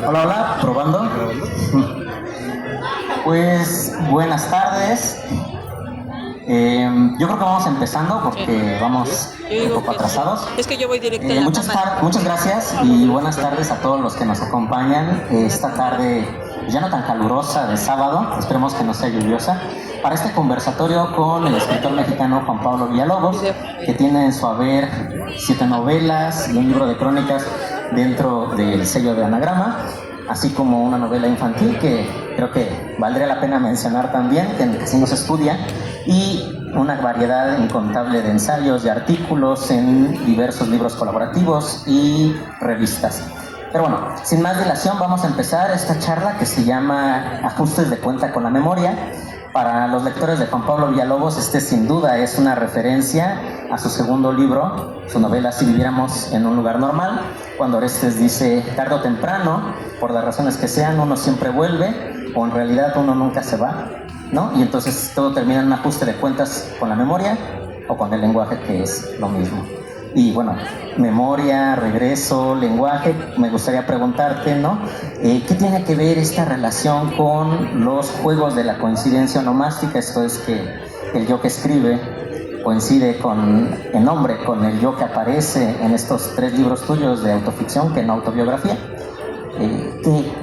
Hola, hola, probando. Pues buenas tardes. Yo creo que vamos empezando porque vamos un poco atrasados. Es que yo voy directo a la cámara. Muchas gracias y buenas tardes a todos los que nos acompañan esta tarde ya no tan calurosa de sábado, esperemos que no sea lluviosa, para este conversatorio con el escritor mexicano Juan Pablo Villalobos, que tiene en su haber 7 novelas y un libro de crónicas dentro del sello de Anagrama, así como una novela infantil que creo que valdría la pena mencionar también, que casi no se estudia, y una variedad incontable de ensayos y artículos en diversos libros colaborativos y revistas. Pero bueno, sin más dilación, vamos a empezar esta charla que se llama Ajustes de cuenta con la memoria. Para los lectores de Juan Pablo Villalobos, este sin duda es una referencia a su segundo libro, su novela Si viviéramos en un lugar normal, cuando Orestes dice, tarde o temprano, por las razones que sean, uno siempre vuelve, o en realidad uno nunca se va, ¿no? Y entonces todo termina en un ajuste de cuentas con la memoria o con el lenguaje, que es lo mismo. Y bueno, memoria, regreso, lenguaje, me gustaría preguntarte, ¿no? ¿Qué tiene que ver esta relación con los juegos de la coincidencia onomástica? Esto es que el yo que escribe coincide en nombre con el yo que aparece en estos 3 libros tuyos de autoficción, que no autobiografía.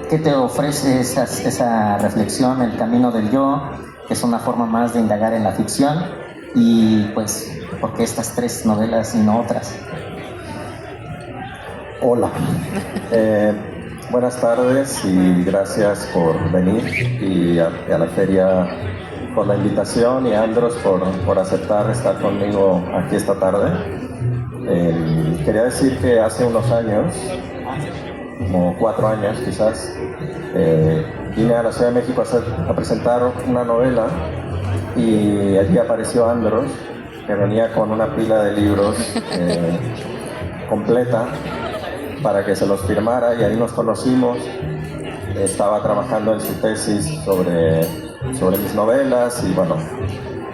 ¿Qué te ofrece esa reflexión, el camino del yo, que es una forma más de indagar en la ficción? Y pues, ¿por qué estas 3 novelas y no otras? Hola, buenas tardes y gracias por venir y a la feria por la invitación, y a Andros por aceptar estar conmigo aquí esta tarde. Quería decir que hace unos años, como 4 años quizás, vine a la Ciudad de México a presentar una novela, y allí apareció Andros, que venía con una pila de libros completa para que se los firmara, y ahí nos conocimos. Estaba trabajando en su tesis sobre mis novelas, y bueno,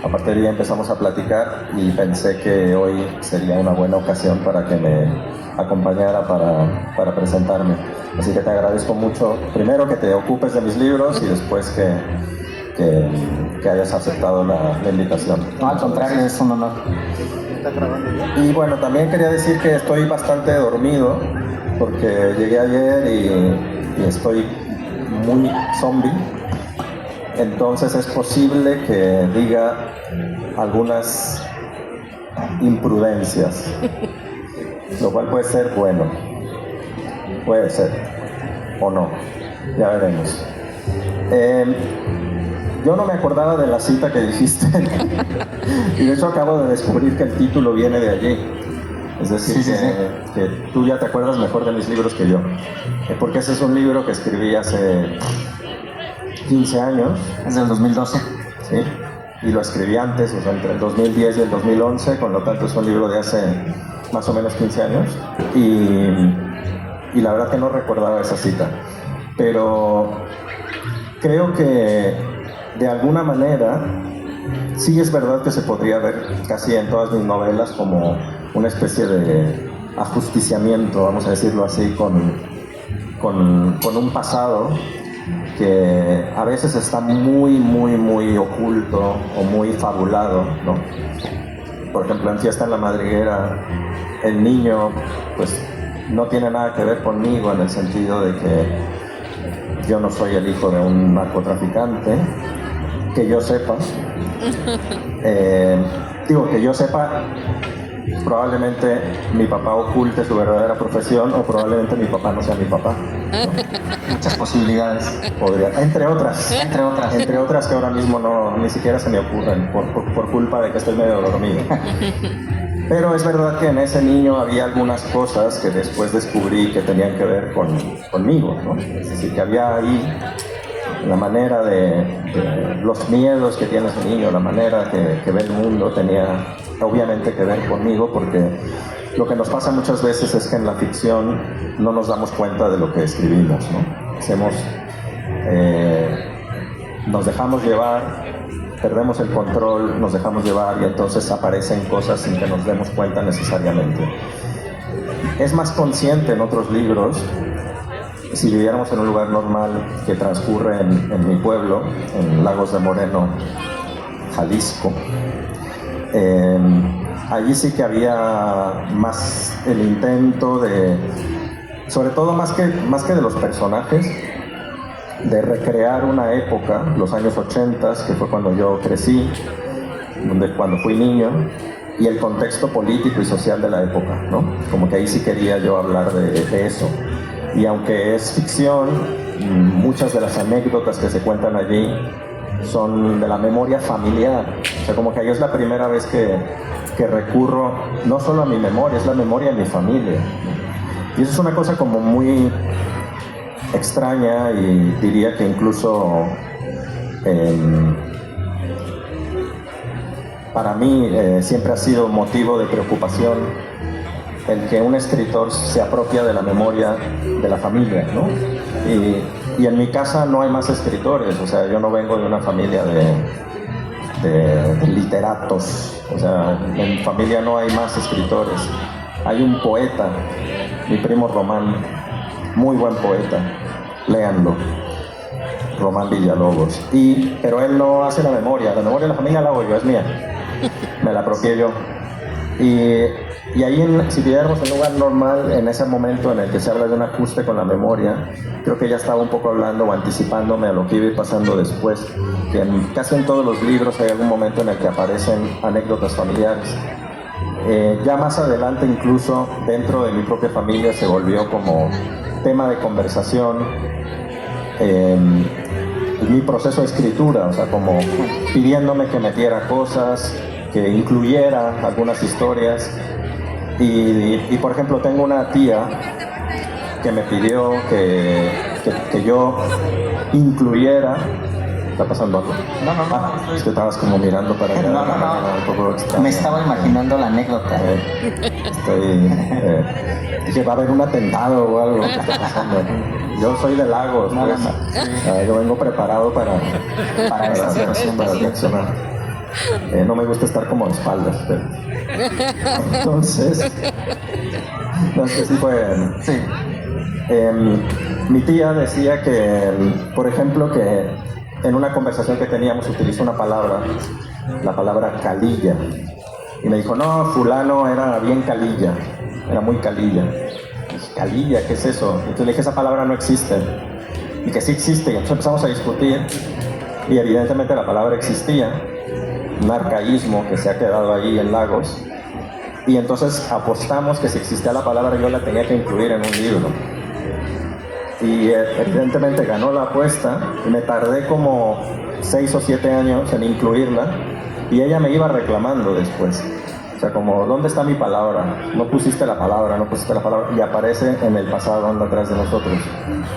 a partir de ahí empezamos a platicar y pensé que hoy sería una buena ocasión para que me acompañara para presentarme. Así que te agradezco mucho, primero que te ocupes de mis libros y después que hayas aceptado la invitación. No, al contrario, es un honor. Y bueno, también quería decir que estoy bastante dormido porque llegué ayer y estoy muy zombie. Entonces es posible que diga algunas imprudencias, lo cual puede ser bueno. Puede ser, o no, ya veremos. Yo no me acordaba de la cita que dijiste y de hecho acabo de descubrir que el título viene de allí. Es decir, sí. Que tú ya te acuerdas mejor de mis libros que yo, porque ese es un libro que escribí hace 15 años. Es del 2012. Sí, y lo escribí antes, o sea, entre el 2010 y el 2011, con lo tanto es un libro de hace más o menos 15 años, y la verdad que no recordaba esa cita, pero creo que de alguna manera sí es verdad que se podría ver casi en todas mis novelas como una especie de ajusticiamiento, vamos a decirlo así, con un pasado que a veces está muy oculto o muy fabulado, ¿no? Por ejemplo, en Fiesta en la Madriguera, el niño pues no tiene nada que ver conmigo, en el sentido de que yo no soy el hijo de un narcotraficante, que yo sepa. Que yo sepa, probablemente mi papá oculte su verdadera profesión, o probablemente mi papá no sea mi papá, ¿no? Muchas posibilidades. Podría, entre otras que ahora mismo ni siquiera se me ocurren por culpa de que estoy medio dormido. Pero es verdad que en ese niño había algunas cosas que después descubrí que tenían que ver conmigo, ¿no? Es decir, que había ahí la manera de los miedos que tiene ese niño, la manera que ve el mundo, tenía obviamente que ver conmigo, porque lo que nos pasa muchas veces es que en la ficción no nos damos cuenta de lo que escribimos, ¿no? Nos dejamos llevar, perdemos el control, nos dejamos llevar, y entonces aparecen cosas sin que nos demos cuenta necesariamente. Es más consciente en otros libros, si viviéramos en un lugar normal que transcurre en mi pueblo, en Lagos de Moreno, Jalisco, allí sí que había más el intento de, sobre todo más que de los personajes, de recrear una época, los años 80, que fue cuando yo crecí, cuando fui niño, y el contexto político y social de la época, ¿no? Como que ahí sí quería yo hablar de eso. Y aunque es ficción, muchas de las anécdotas que se cuentan allí son de la memoria familiar. O sea, como que ahí es la primera vez que recurro no solo a mi memoria, es la memoria de mi familia. Y eso es una cosa como muy extraña y diría que incluso para mí siempre ha sido motivo de preocupación el que un escritor se apropia de la memoria de la familia, ¿no? Y en mi casa no hay más escritores, o sea, yo no vengo de una familia de literatos, o sea, en mi familia no hay más escritores. Hay un poeta, mi primo Román, muy buen poeta, léanlo, Román Villalobos, pero él no hace la memoria de la familia la hago yo, es mía, me la apropié yo. Y ahí, si viviéramos en un lugar normal, en ese momento en el que se habla de un ajuste con la memoria, creo que ya estaba un poco hablando o anticipándome a lo que iba a ir pasando después, que casi en todos los libros hay algún momento en el que aparecen anécdotas familiares. Ya más adelante, incluso dentro de mi propia familia, se volvió como tema de conversación mi proceso de escritura, o sea, como pidiéndome que metiera cosas, que incluyera algunas historias. Y por ejemplo, tengo una tía que me pidió que yo incluyera. ¿Está pasando algo? No. Es que estabas como mirando para allá. No. Me estaba imaginando la anécdota. Dije, va a haber un atentado o algo que está pasando. Yo soy de Lagos, pues. Yo vengo preparado para esta situación, para reaccionar. No me gusta estar como de espaldas, pero... Entonces, sí fue... Sí. Mi tía decía que, por ejemplo, que en una conversación que teníamos utilizó una palabra, la palabra calilla. Y me dijo, no, fulano era bien calilla, era muy calilla. Y dije, calilla, ¿qué es eso? Entonces le dije, esa palabra no existe. Y que sí existe. Y entonces empezamos a discutir. Y evidentemente la palabra existía. Un arcaísmo que se ha quedado ahí en Lagos, y entonces apostamos que si existía la palabra yo la tenía que incluir en un libro, y evidentemente ganó la apuesta, y me tardé como 6 o 7 años en incluirla, y ella me iba reclamando después, o sea, como, ¿dónde está mi palabra? No pusiste la palabra, y aparece en el pasado, anda atrás de nosotros,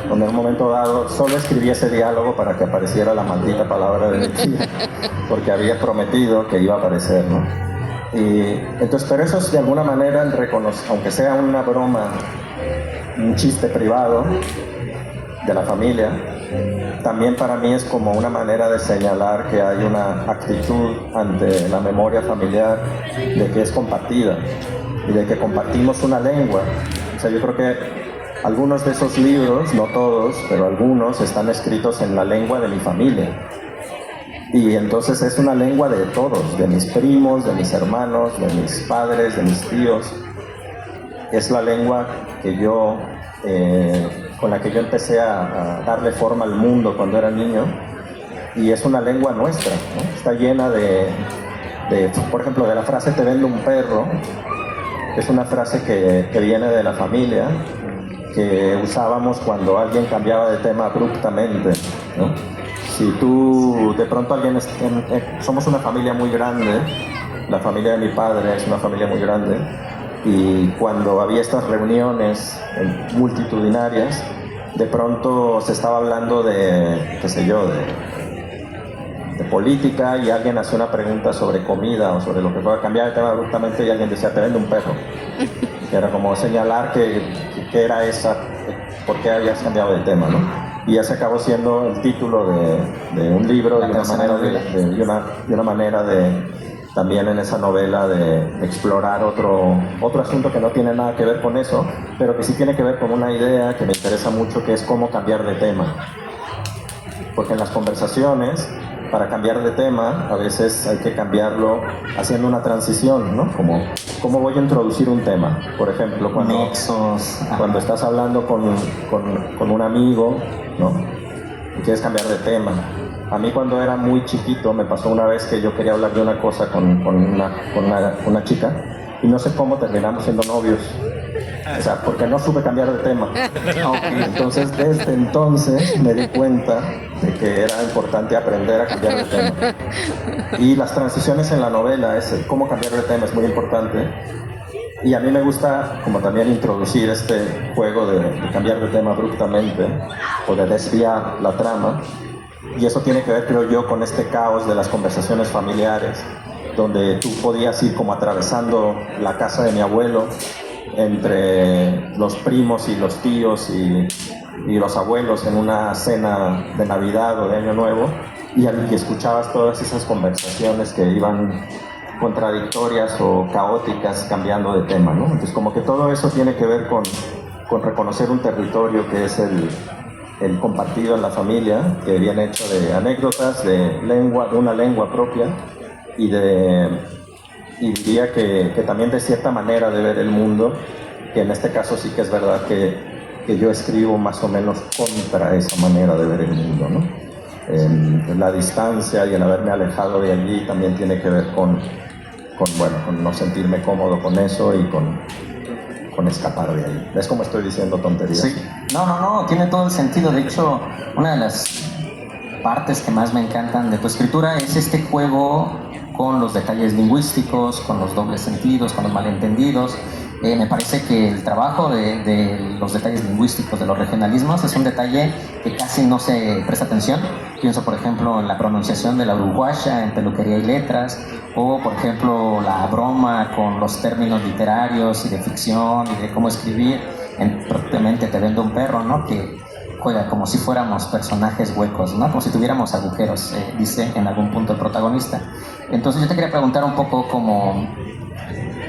donde en un momento dado solo escribí ese diálogo para que apareciera la maldita palabra de mi tía, porque había prometido que iba a aparecer, ¿no? Y entonces, pero eso es de alguna manera, aunque sea una broma, un chiste privado de la familia, también para mí es como una manera de señalar que hay una actitud ante la memoria familiar de que es compartida y de que compartimos una lengua. O sea, yo creo que algunos de esos libros, no todos, pero algunos están escritos en la lengua de mi familia. Y entonces es una lengua de todos, de mis primos, de mis hermanos, de mis padres, de mis tíos. Es la lengua que yo... con la que yo empecé a darle forma al mundo cuando era niño, y es una lengua nuestra, ¿no? Está llena de, por ejemplo, de la frase "te vendo un perro", es una frase que viene de la familia, que usábamos cuando alguien cambiaba de tema abruptamente, ¿no? Si tú, de pronto somos una familia muy grande, la familia de mi padre es una familia muy grande, y cuando había estas reuniones multitudinarias, de pronto se estaba hablando de, qué sé yo, de política, y alguien hacía una pregunta sobre comida o sobre lo que fuera, cambiar de tema abruptamente, y alguien decía, "te vendo un perro", que era como señalar que era esa, por qué habías cambiado de tema, ¿no? Y ya se acabó siendo el título de un libro, de una manera también en esa novela de explorar otro asunto que no tiene nada que ver con eso, pero que sí tiene que ver con una idea que me interesa mucho, que es cómo cambiar de tema. Porque en las conversaciones, para cambiar de tema, a veces hay que cambiarlo haciendo una transición, ¿no? Como, ¿cómo voy a introducir un tema? Por ejemplo, cuando estás hablando con un amigo, ¿no? Y quieres cambiar de tema. A mí cuando era muy chiquito me pasó una vez que yo quería hablar de una cosa con una chica y no sé cómo terminamos siendo novios. O sea, porque no supe cambiar de tema. Entonces, desde entonces me di cuenta de que era importante aprender a cambiar de tema. Y las transiciones en la novela, cómo cambiar de tema es muy importante. Y a mí me gusta como también introducir este juego de cambiar de tema abruptamente o de desviar la trama. Y eso tiene que ver, creo yo, con este caos de las conversaciones familiares, donde tú podías ir como atravesando la casa de mi abuelo entre los primos y los tíos y los abuelos en una cena de Navidad o de Año Nuevo, y escuchabas todas esas conversaciones que iban contradictorias o caóticas cambiando de tema, ¿no? Entonces como que todo eso tiene que ver con reconocer un territorio que es el compartido en la familia, que viene hecho de anécdotas, de una lengua propia y diría que también de cierta manera de ver el mundo, que en este caso sí que es verdad que yo escribo más o menos contra esa manera de ver el mundo, ¿no? La distancia y el haberme alejado de allí también tiene que ver con no sentirme cómodo con eso y con escapar de ahí. ¿Ves cómo estoy diciendo tonterías? Sí. No, tiene todo el sentido. De hecho, una de las partes que más me encantan de tu escritura es este juego con los detalles lingüísticos, con los dobles sentidos, con los malentendidos. Me parece que el trabajo de los detalles lingüísticos, de los regionalismos, es un detalle que casi no se presta atención. Pienso, por ejemplo, en la pronunciación de la uruguaya en Peluquería y Letras, o, por ejemplo, la broma con los términos literarios y de ficción y de cómo escribir en Propiamente te vendo un perro, ¿no? Que juega como si fuéramos personajes huecos, ¿no? Como si tuviéramos agujeros, dice en algún punto el protagonista. Entonces yo te quería preguntar un poco como,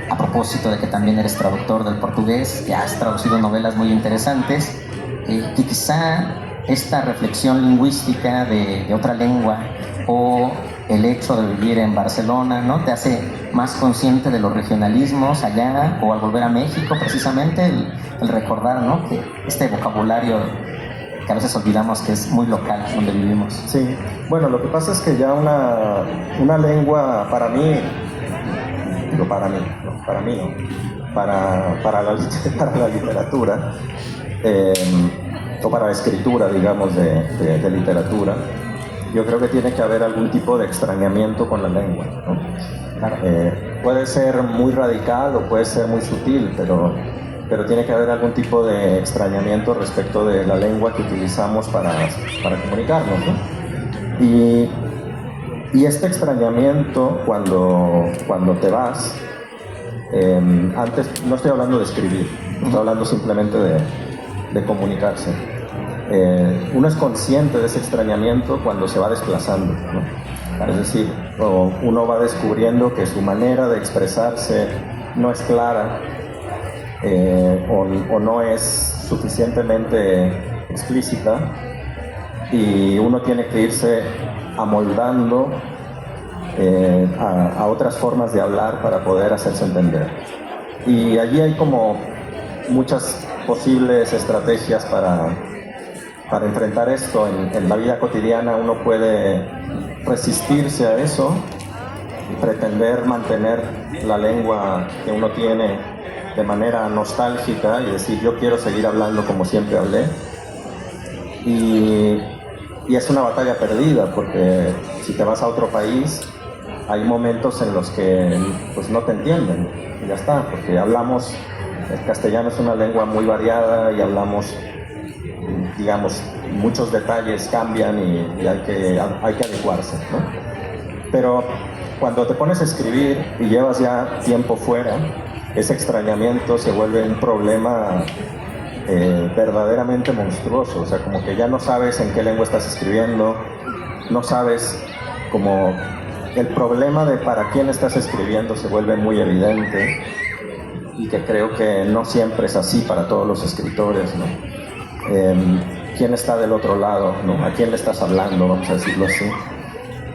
a propósito de que también eres traductor del portugués, que has traducido novelas muy interesantes, que quizá esta reflexión lingüística de otra lengua o el hecho de vivir en Barcelona, ¿no? Te hace más consciente de los regionalismos allá, o al volver a México precisamente el recordar, ¿no? Que este vocabulario que a veces olvidamos que es muy local donde vivimos. Sí, bueno, lo que pasa es que ya una lengua para la literatura, o para la escritura, digamos, de literatura, yo creo que tiene que haber algún tipo de extrañamiento con la lengua, ¿no? Claro. Puede ser muy radical o puede ser muy sutil, pero tiene que haber algún tipo de extrañamiento respecto de la lengua que utilizamos para comunicarnos, ¿no? Y este extrañamiento, cuando te vas, antes no estoy hablando de escribir, estoy hablando simplemente de comunicarse. Uno es consciente de ese extrañamiento cuando se va desplazando, ¿no? Es decir, uno va descubriendo que su manera de expresarse no es clara, o no es suficientemente explícita, y uno tiene que irse amoldando a otras formas de hablar para poder hacerse entender. Y allí hay como muchas posibles estrategias para enfrentar esto. En la vida cotidiana uno puede resistirse a eso y pretender mantener la lengua que uno tiene de manera nostálgica y decir, yo quiero seguir hablando como siempre hablé. Y es una batalla perdida, porque si te vas a otro país hay momentos en los que pues no te entienden y ya está, porque el castellano es una lengua muy variada y hablamos, digamos, muchos detalles cambian y hay que adecuarse, ¿no? Pero cuando te pones a escribir y llevas ya tiempo fuera, ese extrañamiento se vuelve un problema verdaderamente monstruoso. O sea, como que ya no sabes en qué lengua estás escribiendo, no sabes cómo el problema de para quién estás escribiendo se vuelve muy evidente, y que creo que no siempre es así para todos los escritores, ¿no? ¿Quién está del otro lado, ¿no? ¿A quién le estás hablando, vamos a decirlo así?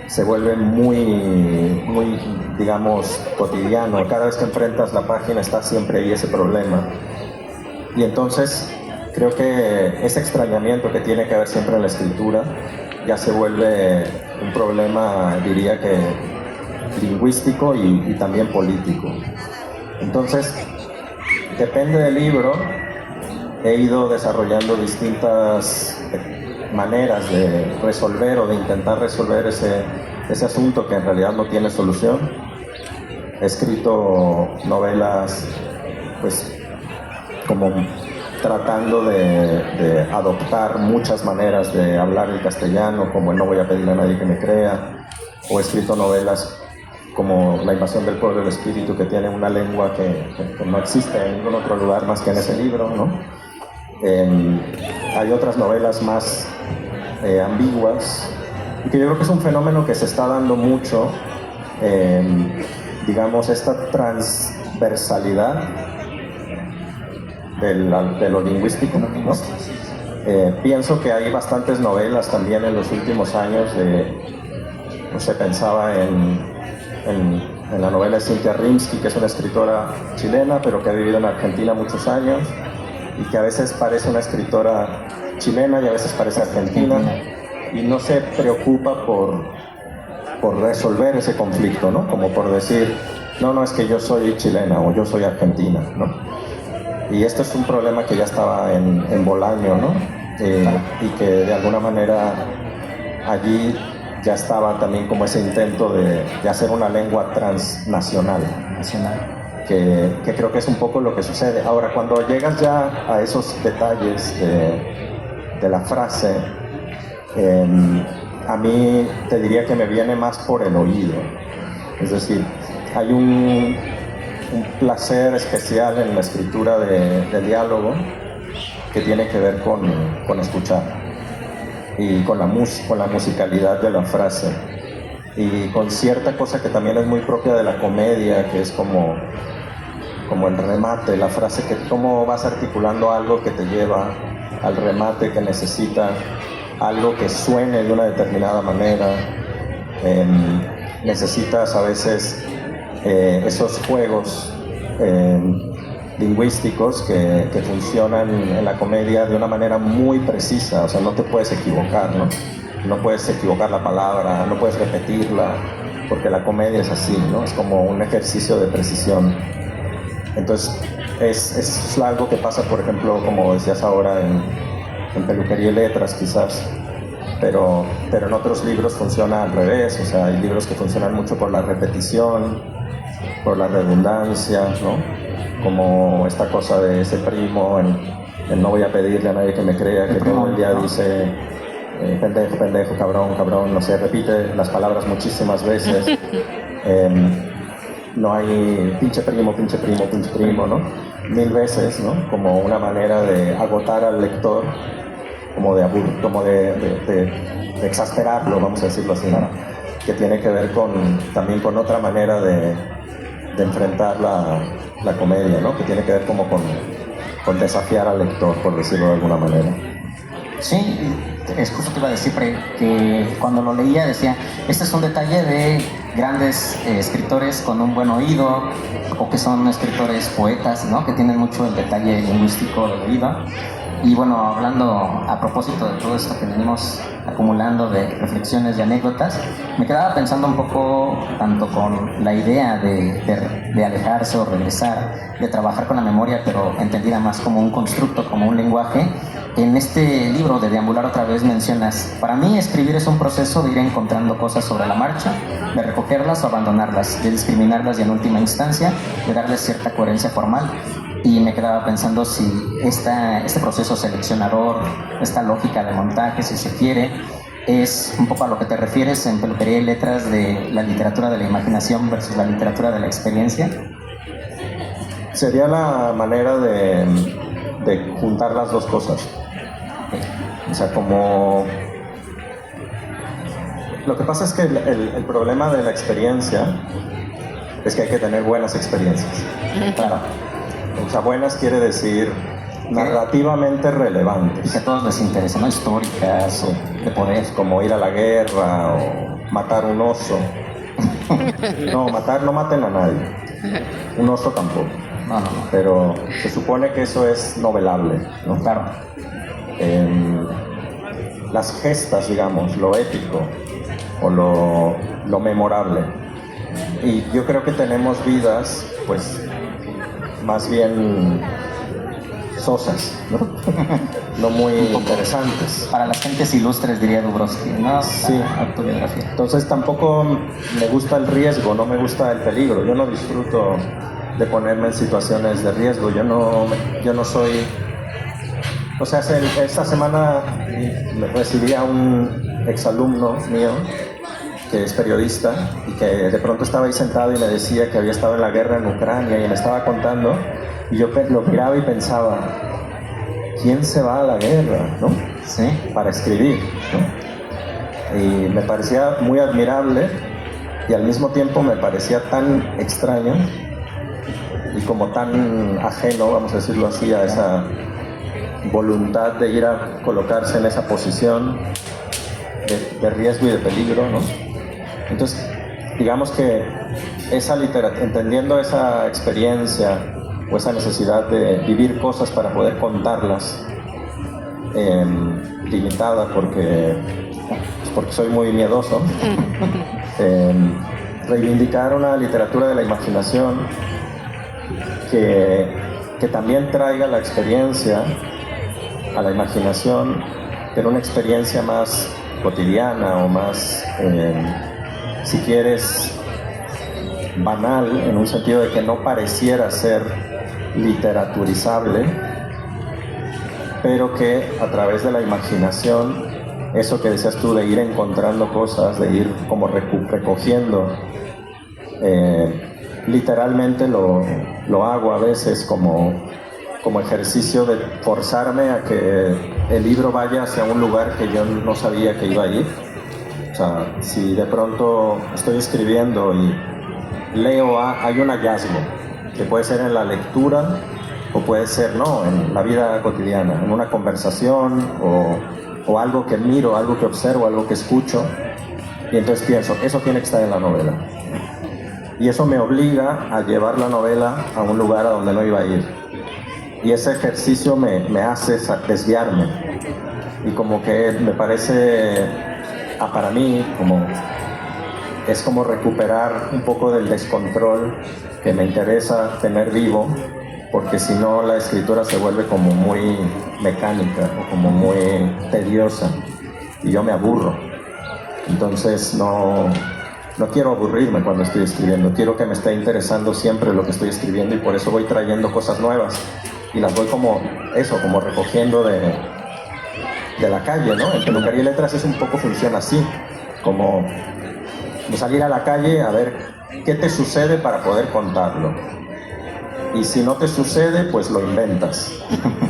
Se vuelve muy, digamos, cotidiano. Cada vez que enfrentas la página está siempre ahí ese problema. Y entonces creo que ese extrañamiento que tiene que haber siempre en la escritura ya se vuelve un problema, diría que lingüístico y también político. Entonces, depende del libro, he ido desarrollando distintas maneras de resolver o de intentar resolver ese asunto que en realidad no tiene solución. He escrito novelas, pues, como tratando de adoptar muchas maneras de hablar el castellano, como el No voy a pedirle a nadie que me crea, o he escrito novelas como La invasión del pueblo del espíritu, que tiene una lengua que no existe en ningún otro lugar más que en ese libro, ¿no? Hay otras novelas más ambiguas, y que yo creo que es un fenómeno que se está dando mucho, digamos, esta transversalidad de lo lingüístico, ¿no? Pienso que hay bastantes novelas también en los últimos años, no sé, pensaba en la novela de Cynthia Rimsky, que es una escritora chilena, pero que ha vivido en Argentina muchos años, y que a veces parece una escritora chilena y a veces parece argentina, y no se preocupa por resolver ese conflicto, ¿no? Como por decir, no, es que yo soy chilena o yo soy argentina, ¿no? Y esto es un problema que ya estaba en Bolaño, ¿no? Y que de alguna manera allí ya estaba también como ese intento de hacer una lengua transnacional, que creo que es un poco lo que sucede. Ahora, cuando llegas ya a esos detalles de la frase, a mí te diría que me viene más por el oído. Es decir, hay un placer especial en la escritura de diálogo que tiene que ver con escuchar, y con la musicalidad de la frase, y con cierta cosa que también es muy propia de la comedia, que es como el remate, la frase, que cómo vas articulando algo que te lleva al remate, que necesita algo que suene de una determinada manera. Necesitas a veces esos juegos lingüísticos que funcionan en la comedia de una manera muy precisa. O sea, no te puedes equivocar, ¿no? No puedes equivocar la palabra, no puedes repetirla, porque la comedia es así, ¿no? Es como un ejercicio de precisión. Entonces, es algo que pasa, por ejemplo, como decías ahora, en Peluquería y Letras, quizás, pero en otros libros funciona al revés. O sea, hay libros que funcionan mucho por la repetición, por la redundancia, ¿no? Como esta cosa de ese primo en No voy a pedirle a nadie que me crea, que todo el día dice pendejo, cabrón, no sé, repite las palabras muchísimas veces. No hay pinche primo, ¿no? 1000 veces, ¿no? Como una manera de agotar al lector, como de exasperarlo, vamos a decirlo así, ¿no? Que tiene que ver también con otra manera de enfrentar la comedia, ¿no? Que tiene que ver como con desafiar al lector, por decirlo de alguna manera. Sí, es justo te iba a decir que cuando lo leía decía, este es un detalle de grandes escritores con un buen oído, o que son escritores poetas, ¿no? Que tienen mucho el detalle lingüístico del oído. Y bueno, hablando a propósito de todo esto que venimos acumulando de reflexiones y anécdotas, me quedaba pensando un poco tanto con la idea de alejarse o regresar, de trabajar con la memoria, pero entendida más como un constructo, como un lenguaje. En este libro de Deambular otra vez mencionas, para mí escribir es un proceso de ir encontrando cosas sobre la marcha, de recogerlas o abandonarlas, de discriminarlas y en última instancia de darles cierta coherencia formal. Y me quedaba pensando si este proceso seleccionador, esta lógica de montaje, si se quiere, es un poco a lo que te refieres en Peluquería y Letras, de la literatura de la imaginación versus la literatura de la experiencia. Sería la manera de juntar las dos cosas. O sea, como Lo que pasa es que el problema de la experiencia es que hay que tener buenas experiencias. Claro. O sea, buenas quiere decir narrativamente relevantes. Y que a todos les interesa, ¿no? Históricas o de poder. Como ir a la guerra o matar un oso. No maten a nadie. Un oso tampoco. No. Pero se supone que eso es novelable, ¿no? Claro. Las gestas, digamos, lo épico o lo memorable. Y yo creo que tenemos vidas, pues, más bien sosas, ¿no? No muy interesantes. Para las gentes ilustres, diría Dubrovsky, ¿no? Sí. Autobiografía. Entonces tampoco me gusta el riesgo, no me gusta el peligro. Yo no disfruto de ponerme en situaciones de riesgo. Yo no soy... O sea, esta semana recibí a un exalumno mío que es periodista y que de pronto estaba ahí sentado y me decía que había estado en la guerra en Ucrania y me estaba contando, y yo lo miraba y pensaba, ¿quién se va a la guerra, no? Sí. Para escribir, ¿no? Y me parecía muy admirable y al mismo tiempo me parecía tan extraño y como tan ajeno, vamos a decirlo así, a esa voluntad de ir a colocarse en esa posición de riesgo y de peligro, ¿no? Entonces, digamos que entendiendo esa experiencia o esa necesidad de vivir cosas para poder contarlas, limitada porque soy muy miedoso, reivindicar una literatura de la imaginación que también traiga la experiencia a la imaginación, pero una experiencia más cotidiana o más, si quieres, banal, en un sentido de que no pareciera ser literaturizable, pero que a través de la imaginación, eso que decías tú de ir encontrando cosas, de ir como recogiendo, literalmente lo hago a veces como ejercicio de forzarme a que el libro vaya hacia un lugar que yo no sabía que iba a ir. O sea, si de pronto estoy escribiendo y leo, hay un hallazgo, que puede ser en la lectura o puede ser, no, en la vida cotidiana, en una conversación o algo que miro, algo que observo, algo que escucho, y entonces pienso, eso tiene que estar en la novela. Y eso me obliga a llevar la novela a un lugar a donde no iba a ir. Y ese ejercicio me hace desviarme. Y como que me parece, para mí, es como recuperar un poco del descontrol que me interesa tener vivo, porque si no la escritura se vuelve como muy mecánica o como muy tediosa y yo me aburro. Entonces no quiero aburrirme cuando estoy escribiendo, quiero que me esté interesando siempre lo que estoy escribiendo y por eso voy trayendo cosas nuevas y las voy como recogiendo de la calle, ¿no? En Peluquería y Letras es un poco, funciona así, como salir a la calle a ver qué te sucede para poder contarlo. Y si no te sucede, pues lo inventas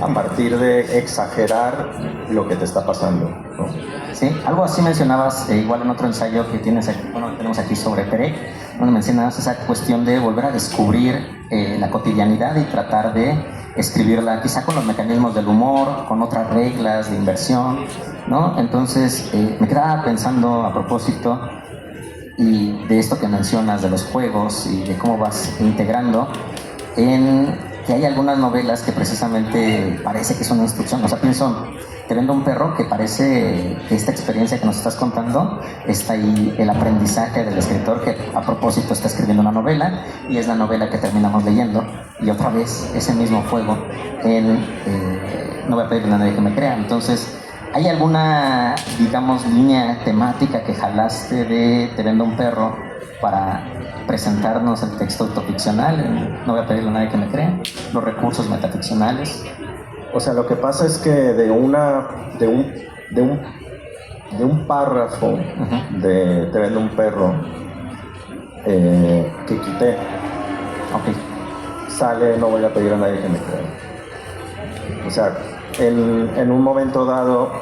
a partir de exagerar lo que te está pasando, ¿no? Sí, algo así mencionabas, igual en otro ensayo que tenemos aquí sobre Perec, donde mencionabas esa cuestión de volver a descubrir la cotidianidad y tratar de escribirla quizá con los mecanismos del humor, con otras reglas de inversión, ¿no? Entonces me quedaba pensando a propósito y de esto que mencionas de los juegos y de cómo vas integrando, en que hay algunas novelas que precisamente parece que son una instrucción. O sea, pienso, Te vendo un perro, que parece que esta experiencia que nos estás contando está ahí el aprendizaje del escritor que a propósito está escribiendo una novela y es la novela que terminamos leyendo, y otra vez ese mismo juego en no voy a pedirle a nadie que me crea. Entonces, ¿hay alguna, digamos, línea temática que jalaste de Te vendo un perro para presentarnos el texto autoficcional? No voy a pedirle a nadie que me crea. Los recursos metaficcionales. O sea, lo que pasa es que de un párrafo de Te vendo un perro que quité, sale No voy a pedir a nadie que me crea. O sea, en un momento dado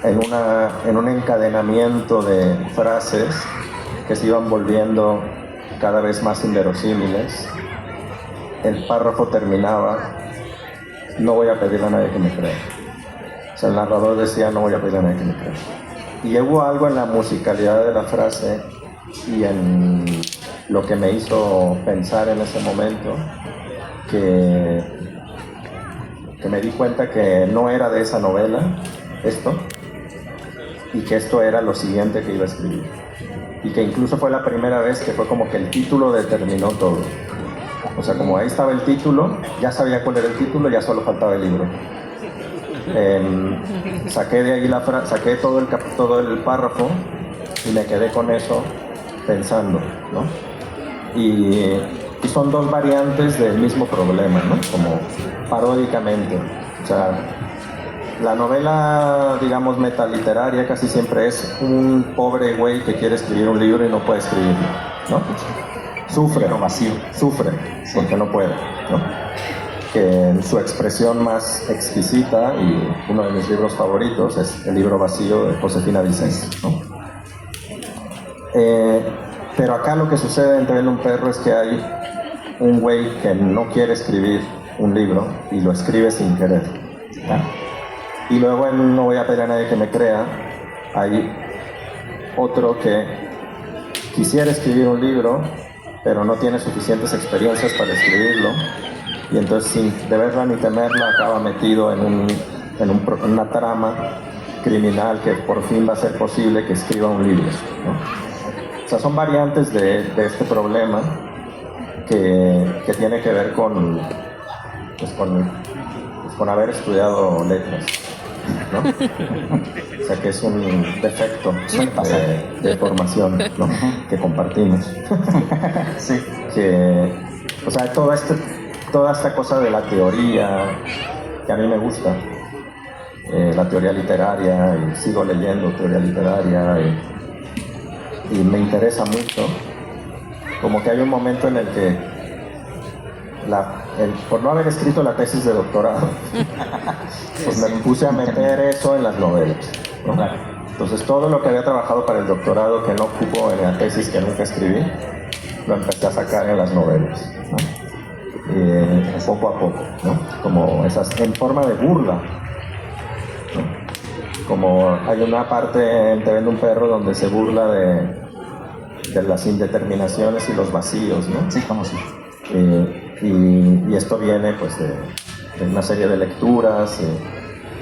en un encadenamiento de frases que se iban volviendo cada vez más inverosímiles. El párrafo terminaba: no voy a pedirle a nadie que me crea. O sea, el narrador decía: no voy a pedirle a nadie que me crea. Y hubo algo en la musicalidad de la frase y en lo que me hizo pensar en ese momento, que me di cuenta que no era de esa novela esto, y que esto era lo siguiente que iba a escribir, y que incluso fue la primera vez que fue como que el título determinó todo. O sea, como ahí estaba el título, ya sabía cuál era el título, ya solo faltaba el libro. Saqué de ahí saqué todo el párrafo y me quedé con eso pensando, ¿no? Y son dos variantes del mismo problema, ¿no? Como paródicamente. O sea, la novela, digamos, metaliteraria casi siempre es un pobre güey que quiere escribir un libro y no puede escribirlo, ¿no? Sufre, Pero vacío. Sufre, porque no puede, ¿no? Que en su expresión más exquisita, y uno de mis libros favoritos, es El libro vacío de Josefina Vicens, ¿no? Pero acá lo que sucede en Teniendo un perro es que hay un güey que no quiere escribir un libro y lo escribe sin querer, ¿no? Y luego en No voy a pedir a nadie que me crea, hay otro que quisiera escribir un libro, pero no tiene suficientes experiencias para escribirlo, y entonces, sin deberla ni temerla, acaba metido en una trama criminal que por fin va a ser posible que escriba un libro, ¿no? O sea, son variantes de este problema que tiene que ver con haber estudiado letras, ¿no? O sea, que es un defecto de formación, ¿no? Que compartimos. Sí. O sea, toda esta cosa de la teoría, que a mí me gusta, la teoría literaria, y sigo leyendo teoría literaria, y me interesa mucho. Como que hay un momento en el que por no haber escrito la tesis de doctorado, pues me puse a meter eso en las novelas, ¿no? Entonces todo lo que había trabajado para el doctorado que no ocupó en la tesis que nunca escribí, lo empecé a sacar en las novelas, ¿no? Poco a poco, ¿no? Como esas, en forma de burla, ¿no? Como hay una parte en Te vendo un perro donde se burla de las indeterminaciones y los vacíos, ¿no? Sí, como sí. Y esto viene pues de una serie de lecturas.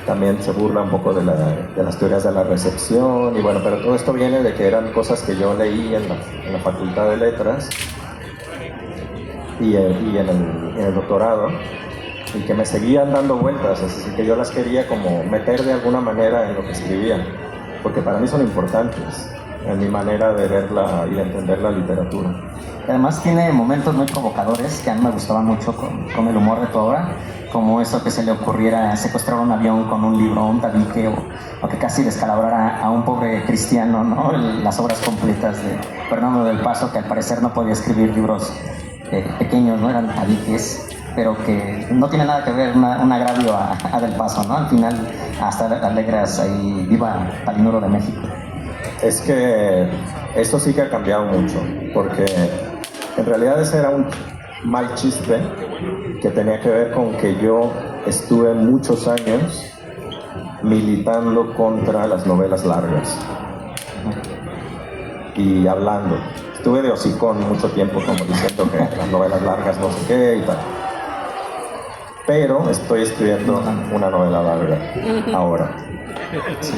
También se burla un poco de las teorías de la recepción, y bueno, pero todo esto viene de que eran cosas que yo leí en la Facultad de Letras y en el doctorado, y que me seguían dando vueltas, así que yo las quería como meter de alguna manera en lo que escribía, porque para mí son importantes en mi manera de verla y de entender la literatura. Además tiene momentos muy provocadores que a mí me gustaban mucho con el humor de tu obra, como eso que se le ocurriera secuestrar un avión con un libro, un tabique, o que casi descalabrara a un pobre cristiano, ¿no? Las obras completas de Fernando del Paso, que al parecer no podía escribir libros pequeños, no eran tabiques, pero que no tiene nada que ver, un agravio a Del Paso, ¿no? Al final hasta alegras ahí, viva Palinuro de México. Es que esto sí que ha cambiado mucho, porque en realidad ese era un mal chiste que tenía que ver con que yo estuve muchos años militando contra las novelas largas y hablando. Estuve de hocicón mucho tiempo, como diciendo que las novelas largas no sé qué y tal. Pero estoy escribiendo una novela larga ahora. Sí.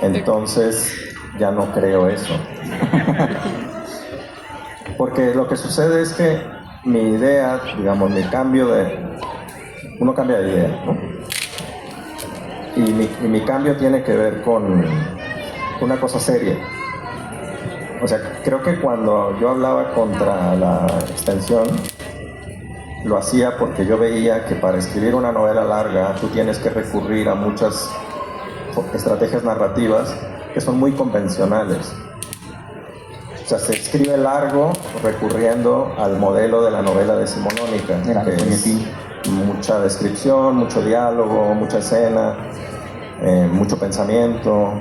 Entonces ya no creo eso. Porque lo que sucede es que mi idea, digamos, uno cambia de idea, ¿no? Y mi cambio tiene que ver con una cosa seria. O sea, creo que cuando yo hablaba contra la extensión, lo hacía porque yo veía que para escribir una novela larga tú tienes que recurrir a muchas estrategias narrativas que son muy convencionales. O sea, se escribe largo recurriendo al modelo de la novela decimonónica, que es mucha descripción, mucho diálogo, mucha escena. mucho pensamiento,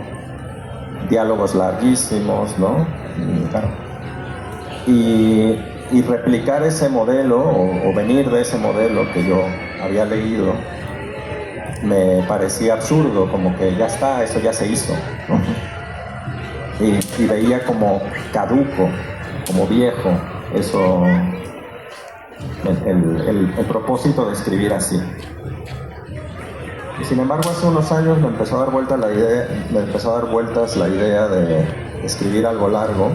diálogos larguísimos, ¿no? Y replicar ese modelo o venir de ese modelo que yo había leído me parecía absurdo, como que ya está, eso ya se hizo, ¿no? Y veía como caduco, como viejo, eso, el propósito de escribir así. Y sin embargo, hace unos años me empezó a dar vueltas la idea de escribir algo largo,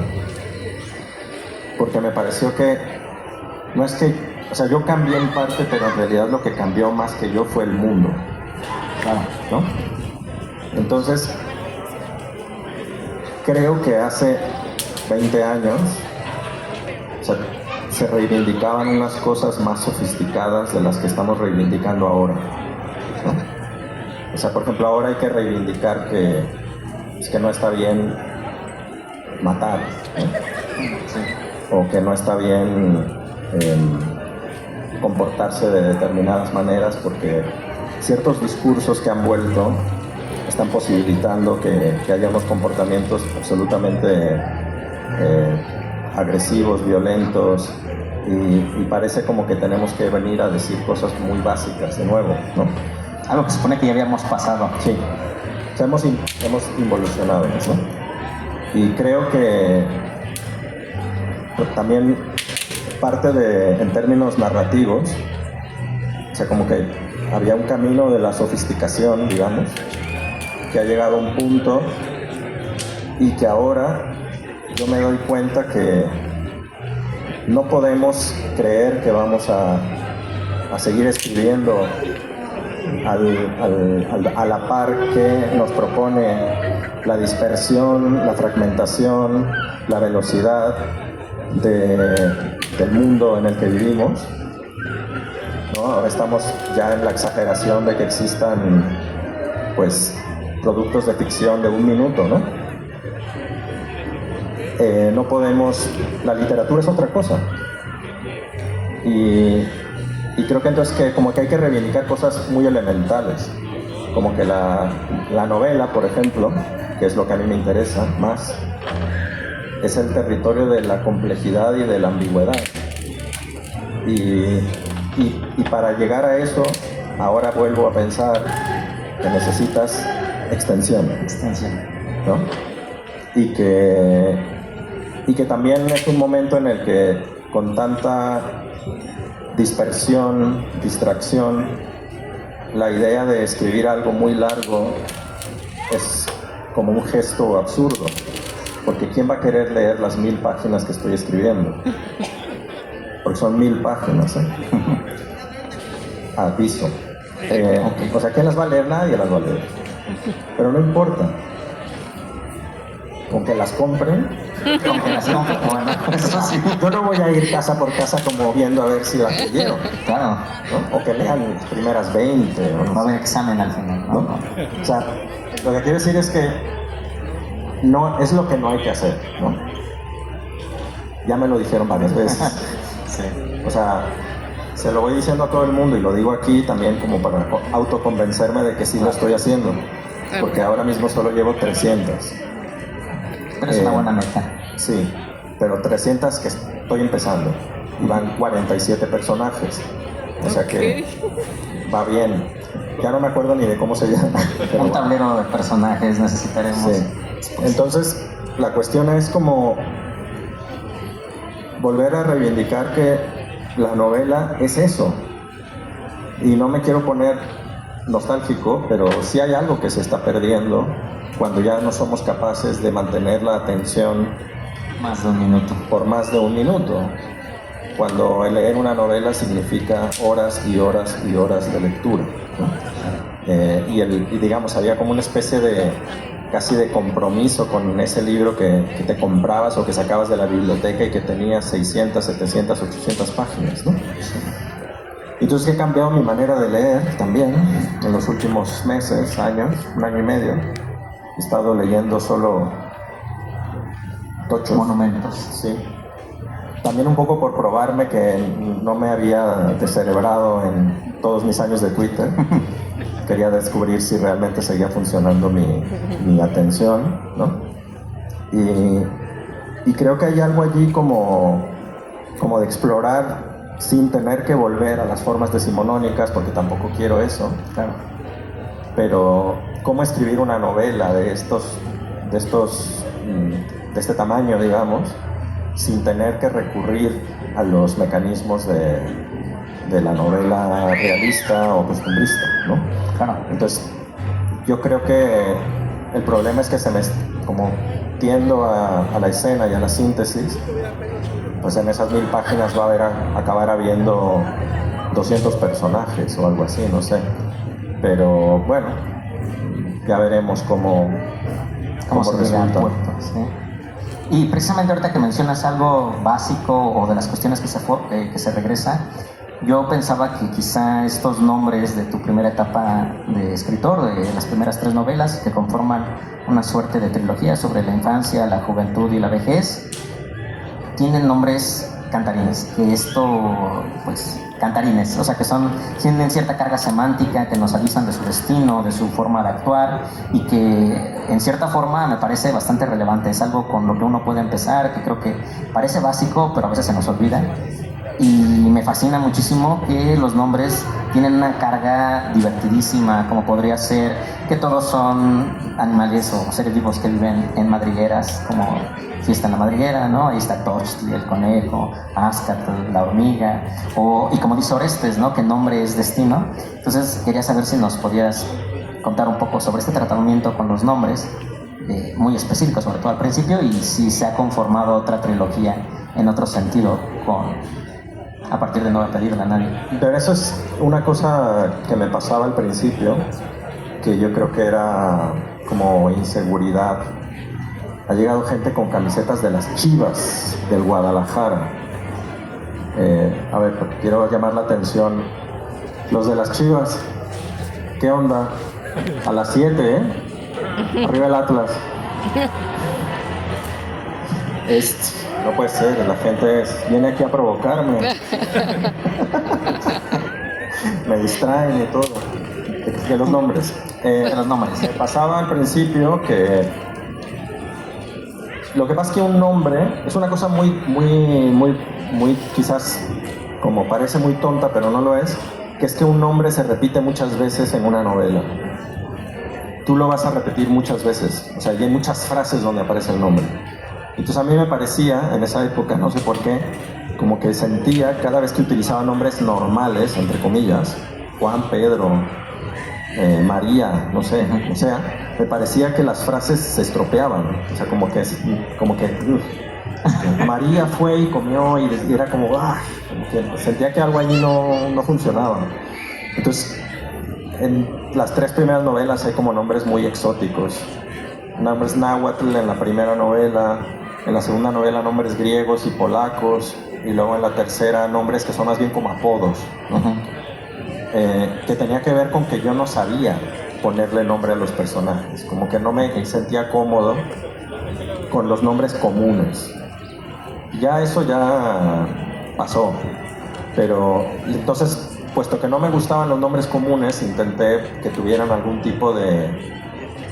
porque me pareció que no es que, o sea, yo cambié en parte, pero en realidad lo que cambió más que yo fue el mundo, ¿no? Entonces, creo que hace 20 años, o sea, se reivindicaban unas cosas más sofisticadas de las que estamos reivindicando ahora, ¿no? O sea, por ejemplo, ahora hay que reivindicar que no está bien matar, ¿no? O que no está bien comportarse de determinadas maneras, porque ciertos discursos que han vuelto están posibilitando que haya unos comportamientos absolutamente agresivos, violentos, y parece como que tenemos que venir a decir cosas muy básicas de nuevo, ¿no? Algo que se supone que ya habíamos pasado. Sí, o sea, hemos involucionado, ¿no? Y creo que también parte en términos narrativos, o sea, como que había un camino de la sofisticación, digamos, que ha llegado a un punto y que ahora yo me doy cuenta que no podemos creer que vamos a seguir escribiendo a la par que nos propone la dispersión, la fragmentación, la velocidad del mundo en el que vivimos, ¿no? Ahora estamos ya en la exageración de que existan, pues, productos de ficción de 1 minuto, ¿no? No podemos, la literatura es otra cosa. Y creo que entonces como que hay que reivindicar cosas muy elementales, como que la novela, por ejemplo, que es lo que a mí me interesa más, es el territorio de la complejidad y de la ambigüedad. Y para llegar a eso, ahora vuelvo a pensar que necesitas extensión, ¿no? Y que también es un momento en el que con tanta dispersión, distracción, la idea de escribir algo muy largo es como un gesto absurdo, porque ¿quién va a querer leer las 1000 páginas que estoy escribiendo? Porque son 1000 páginas, ¿eh? Aviso. O sea, ¿quién las va a leer? Nadie las va a leer. Pero no importa. Con que las compren, bueno, eso sí. Yo no voy a ir casa por casa como viendo a ver si las leyeron. Claro. ¿No? O que lean las primeras 20. No va a haber examen al final, ¿no? O sea, lo que quiero decir es que no es lo que no hay que hacer, ¿no? Ya me lo dijeron varias veces. Sí. O sea, se lo voy diciendo a todo el mundo y lo digo aquí también como para autoconvencerme de que sí lo estoy haciendo. Porque ahora mismo solo llevo 300. Pero es una buena meta. Sí, pero 300 que estoy empezando. Y van 47 personajes. O sea que va bien. Ya no me acuerdo ni de cómo se llama. Un tablero de personajes necesitaremos. Sí. Entonces, la cuestión es como volver a reivindicar que la novela es eso. Y no me quiero poner nostálgico, pero sí hay algo que se está perdiendo cuando ya no somos capaces de mantener la atención más de 1 minuto. Por más de 1 minuto. Cuando leer una novela significa horas y horas y horas de lectura, ¿no? Y digamos, había como una especie de casi de compromiso con ese libro que te comprabas o que sacabas de la biblioteca y que tenía 600, 700, 800 páginas, ¿no? Entonces he cambiado mi manera de leer también en los últimos meses, años, 1 año y medio. He estado leyendo solo tochos. Monumentos. Sí. También un poco por probarme que no me había descerebrado en todos mis años de Twitter. quería descubrir si realmente seguía funcionando mi atención, ¿no? Y creo que hay algo allí como de explorar sin tener que volver a las formas decimonónicas, porque tampoco quiero eso, claro. Pero cómo escribir una novela de este tamaño, digamos, sin tener que recurrir a los mecanismos de la novela realista o costumbrista, ¿no? Claro. Entonces, yo creo que el problema es que como tiendo a la escena y a la síntesis, pues en esas 1000 páginas va a acabar habiendo 200 personajes o algo así, no sé. Pero bueno, ya veremos cómo se llega al puerto, ¿sí? Y precisamente ahorita que mencionas algo básico o de las cuestiones que se regresa, yo pensaba que quizá estos nombres de tu primera etapa de escritor, de las primeras 3 novelas que conforman una suerte de trilogía sobre la infancia, la juventud y la vejez, tienen nombres cantarines, que esto, pues, cantarines, o sea, que tienen cierta carga semántica, que nos avisan de su destino, de su forma de actuar, y que en cierta forma me parece bastante relevante. Es algo con lo que uno puede empezar, que creo que parece básico, pero a veces se nos olvida. Y me fascina muchísimo que los nombres tienen una carga divertidísima, como podría ser que todos son animales o seres vivos que viven en madrigueras, como Fiesta en la Madriguera, ¿no? Ahí está Torsti, el conejo, Azcatl, la hormiga, y como dice Orestes, ¿no? Que nombre es destino. Entonces quería saber si nos podías contar un poco sobre este tratamiento con los nombres, muy específico, sobre todo al principio, y si se ha conformado otra trilogía en otro sentido a partir de No voy a pedirle a nadie. Pero eso es una cosa que me pasaba al principio, que yo creo que era como inseguridad. Ha llegado gente con camisetas de las Chivas del Guadalajara. A ver, porque quiero llamar la atención. Los de las Chivas, ¿qué onda? A las 7, ¿eh? Arriba el Atlas. No puede ser, la gente viene aquí a provocarme. Me distraen y todo. De los nombres. Me pasaba al principio que lo que pasa es que un nombre es una cosa muy quizás como parece muy tonta, pero no lo es, que es que un nombre se repite muchas veces en una novela. Tú lo vas a repetir muchas veces, o sea, hay muchas frases donde aparece el nombre. Entonces a mí me parecía, en esa época, no sé por qué, como que sentía cada vez que utilizaba nombres normales, entre comillas, Juan, Pedro, María, no sé, o sea, me parecía que las frases se estropeaban, o sea, como que María fue y comió y era como que sentía que algo allí no funcionaba. Entonces, en las 3 primeras novelas hay como nombres muy exóticos, nombres náhuatl en la primera novela, en la segunda novela nombres griegos y polacos, y luego en la tercera nombres que son más bien como apodos, ¿no? Que tenía que ver con que yo no sabía ponerle nombre a los personajes, como que no me sentía cómodo con los nombres comunes. Ya eso ya pasó, pero entonces, puesto que no me gustaban los nombres comunes, intenté que tuvieran algún tipo de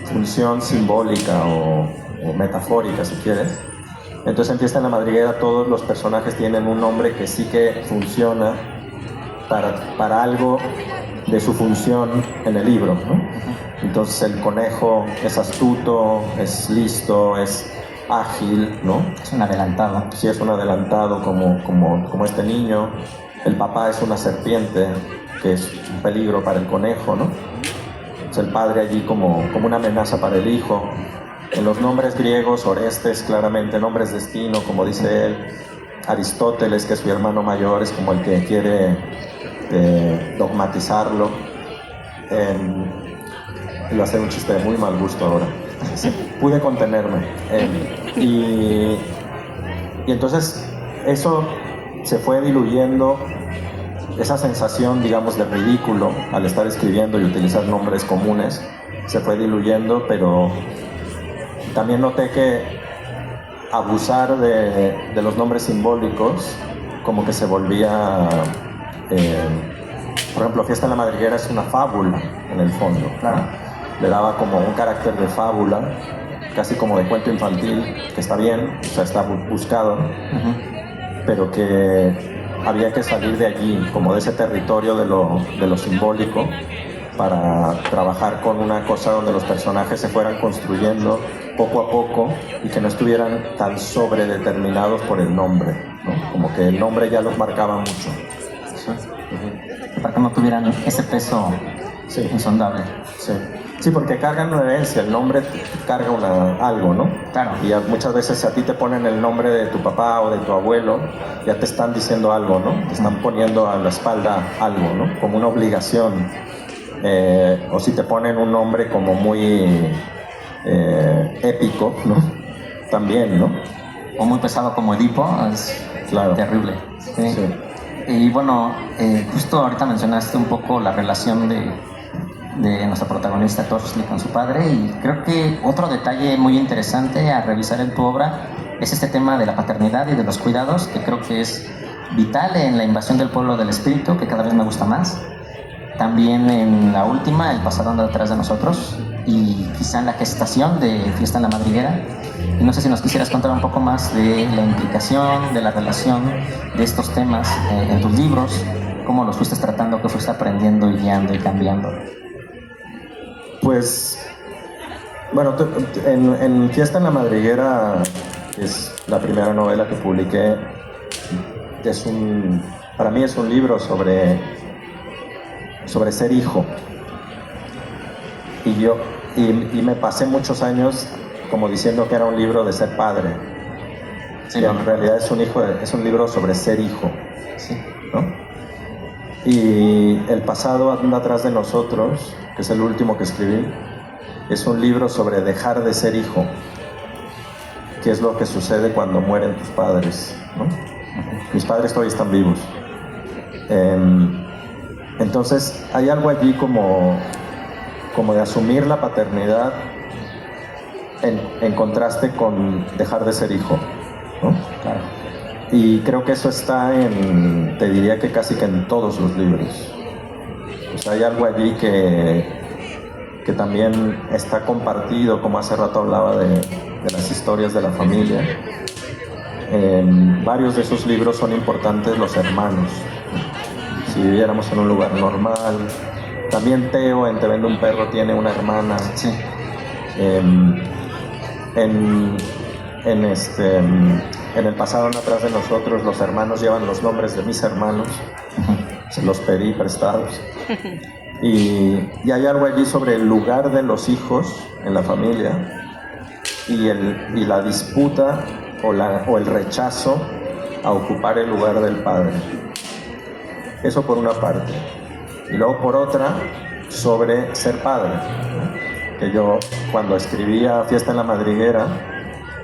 función simbólica o metafórica, si quieres. Entonces en Fiesta en la Madriguera todos los personajes tienen un nombre que sí que funciona para algo de su función en el libro, ¿no? Entonces el conejo es astuto, es listo, es ágil, ¿no? Es un adelantado. Sí, es un adelantado como este niño. El papá es una serpiente, que es un peligro para el conejo, ¿no? Es el padre allí como una amenaza para el hijo. En los nombres griegos, Orestes, claramente, nombres destino, como dice él. Aristóteles, que es su hermano mayor, es como el que quiere dogmatizarlo. Iba a hacer un chiste de muy mal gusto ahora. Pude contenerme. Y entonces eso se fue diluyendo, esa sensación, digamos, de ridículo al estar escribiendo y utilizar nombres comunes, se fue diluyendo, pero también noté que abusar de los nombres simbólicos como que se volvía por ejemplo, Fiesta en la Madriguera es una fábula en el fondo, Claro. le daba como un carácter de fábula, casi como de cuento infantil, que está bien, o sea, está buscado, pero que había que salir de allí, como de ese territorio de lo simbólico, para trabajar con una cosa donde los personajes se fueran construyendo poco a poco y que no estuvieran tan sobredeterminados por el nombre, ¿no? Como que el nombre ya los marcaba mucho. Sí. Para que no tuvieran ese peso Sí. insondable. Sí. Sí, porque cargan una herencia, el nombre carga algo, ¿no? Claro. Y muchas veces si a ti te ponen el nombre de tu papá o de tu abuelo, ya te están diciendo algo, ¿no? Te están poniendo a la espalda algo, ¿no? Como una obligación. O si te ponen un nombre como muy épico, ¿no? También, ¿no? O muy pesado como Edipo, es Claro. terrible. Sí. Sí. Y bueno, justo ahorita mencionaste un poco la relación de nuestra protagonista Torsli con su padre, y creo que otro detalle muy interesante a revisar en tu obra es este tema de la paternidad y de los cuidados, que creo que es vital en La invasión del pueblo del espíritu, que cada vez me gusta más. También en la última, El pasado anda detrás de nosotros, y quizá en la gestación de Fiesta en la Madriguera. Y no sé si nos quisieras contar un poco más de la implicación, de la relación de estos temas en tus libros, cómo los fuiste tratando, qué fuiste aprendiendo y guiando y cambiando. Pues, bueno, en Fiesta en la Madriguera, que es la primera novela que publiqué, para mí es un libro sobre ser hijo. Y me pasé muchos años como diciendo que era un libro de ser padre. Sí, Y en realidad es un libro sobre ser hijo, sí. ¿no? Y El pasado anda atrás de nosotros, que es el último que escribí, es un libro sobre dejar de ser hijo, qué es lo que sucede cuando mueren tus padres, ¿no? Mis padres todavía están vivos. Entonces hay algo allí como de asumir la paternidad en contraste con dejar de ser hijo, ¿no? Claro. Y creo que eso está te diría que casi que en todos los libros. O sea, hay algo allí que también está compartido, como hace rato hablaba de las historias de la familia. En varios de esos libros son importantes los hermanos. Si viviéramos en un lugar normal. También Teo en Te vendo un perro tiene una hermana. Sí. En El pasado anda atrás de nosotros, los hermanos llevan los nombres de mis hermanos. Se los pedí prestados. Y hay algo allí sobre el lugar de los hijos en la familia y la disputa o el rechazo a ocupar el lugar del padre. Eso por una parte. Y luego por otra, sobre ser padre, ¿no? Que yo cuando escribía Fiesta en la Madriguera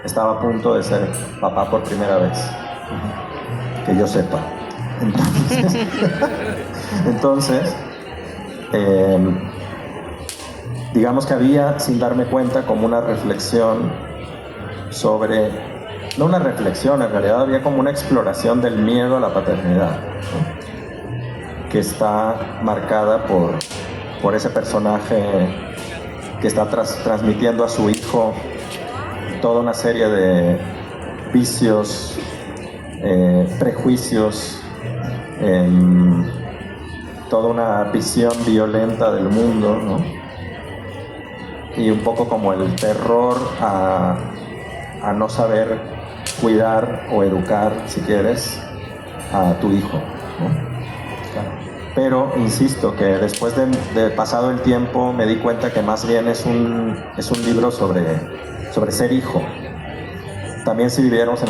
estaba a punto de ser papá por primera vez, que yo sepa. Entonces digamos que había, sin darme cuenta, como una reflexión sobre, no una reflexión, en realidad había como una exploración del miedo a la paternidad, ¿no? Que está marcada por ese personaje que está transmitiendo a su hijo toda una serie de vicios, prejuicios, toda una visión violenta del mundo, ¿no? Y un poco como el terror a no saber cuidar o educar, si quieres, a tu hijo, ¿no? Pero insisto que después de pasado el tiempo me di cuenta que más bien es un libro sobre ser hijo. También si viviéramos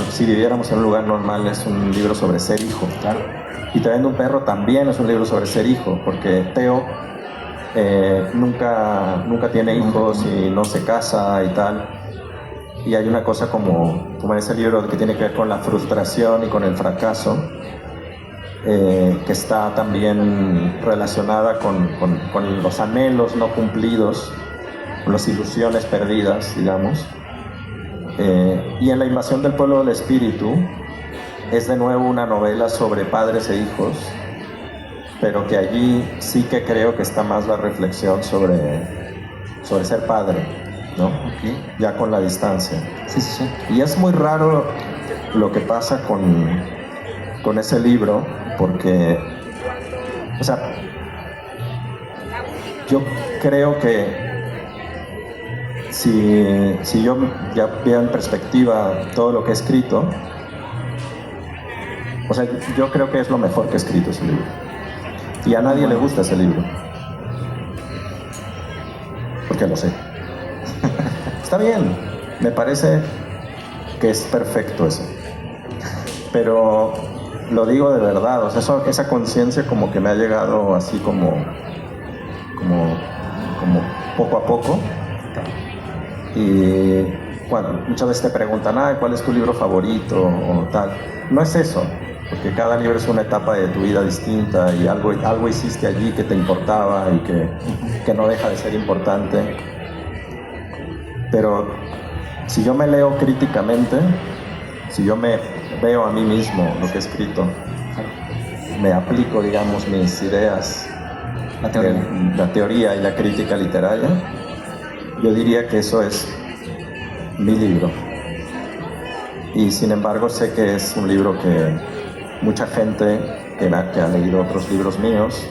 en un lugar normal es un libro sobre ser hijo. Claro. Y Te vendo un perro también es un libro sobre ser hijo, porque Teo nunca tiene hijos y no se casa y tal. Y hay una cosa como en ese libro que tiene que ver con la frustración y con el fracaso, que está también relacionada con los anhelos no cumplidos, con las ilusiones perdidas, digamos. Y en La invasión del pueblo del espíritu es de nuevo una novela sobre padres e hijos, pero que allí sí que creo que está más la reflexión sobre ser padre, ¿no? Okay. Ya con la distancia. Sí, sí, sí. Y es muy raro lo que pasa con ese libro, porque, o sea, yo creo que si yo ya veo en perspectiva todo lo que he escrito, o sea, yo creo que es lo mejor que he escrito ese libro. Y a nadie le gusta ese libro. Porque lo sé. Está bien, me parece que es perfecto eso. Pero lo digo de verdad, o sea, esa conciencia como que me ha llegado así como poco a poco. Y bueno, muchas veces te preguntan, ¿cuál es tu libro favorito? O tal. No es eso, porque cada libro es una etapa de tu vida distinta y algo hiciste allí que te importaba y que no deja de ser importante. Pero si yo me leo críticamente, si yo me veo a mí mismo lo que he escrito, me aplico, digamos, mis ideas, la teoría y la crítica literaria, yo diría que eso es mi libro. Y sin embargo sé que es un libro que mucha gente que ha leído otros libros míos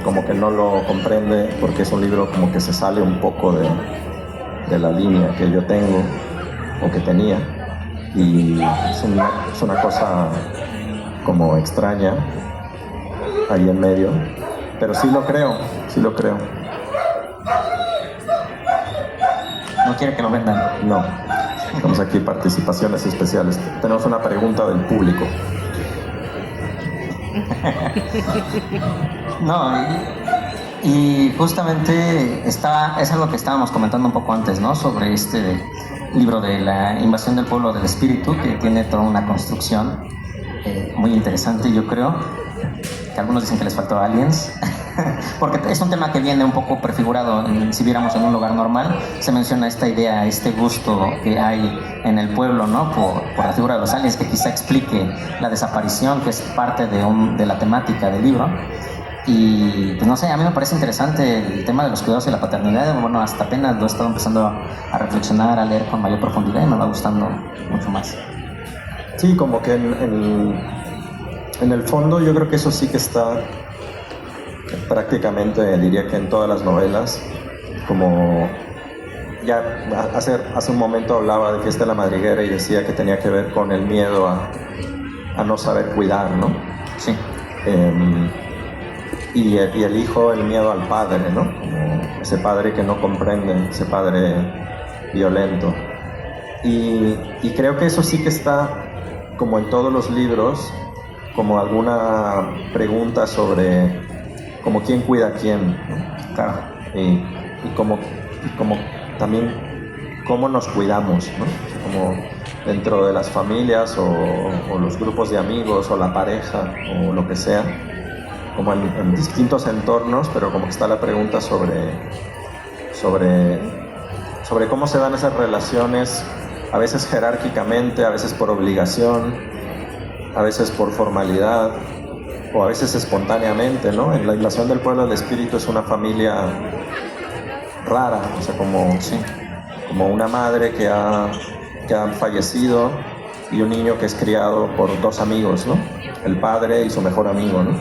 como que no lo comprende, porque es un libro como que se sale un poco de la línea que yo tengo o que tenía, y es una cosa como extraña ahí en medio, pero sí lo creo. ¿No quiere que lo vendan? No, estamos aquí participaciones especiales. Tenemos una pregunta del público. No, y justamente es algo que estábamos comentando un poco antes, ¿no? Sobre este libro de la invasión del pueblo del espíritu, que tiene toda una construcción muy interesante, yo creo. Que algunos dicen que les faltó aliens, porque es un tema que viene un poco prefigurado. Si viéramos en un lugar normal, se menciona esta idea, este gusto que hay en el pueblo, ¿no? Por la figura de los aliens, que quizá explique la desaparición, que es parte de la temática del libro. Y pues no sé, a mí me parece interesante el tema de los cuidados y la paternidad. Bueno, hasta apenas lo he estado empezando a reflexionar, a leer con mayor profundidad, y me va gustando mucho más. Sí, como que en el fondo yo creo que eso sí que está prácticamente, diría que en todas las novelas. Como ya hace un momento hablaba de Fiesta de la Madriguera y decía que tenía que ver con el miedo a no saber cuidar, ¿no? Sí. Y el hijo, el miedo al padre, ¿no? Como ese padre que no comprende, ese padre violento. Y creo que eso sí que está como en todos los libros, como alguna pregunta sobre como quién cuida a quién, ¿no? Claro. Y como también cómo nos cuidamos, ¿no? Como dentro de las familias o los grupos de amigos o la pareja o lo que sea, como en distintos entornos, pero como que está la pregunta sobre cómo se dan esas relaciones, a veces jerárquicamente, a veces por obligación, a veces por formalidad, o a veces espontáneamente, ¿no? En la invasión del pueblo del espíritu es una familia rara, o sea, como una madre que ha fallecido y un niño que es criado por dos amigos, ¿no? El padre y su mejor amigo, ¿no?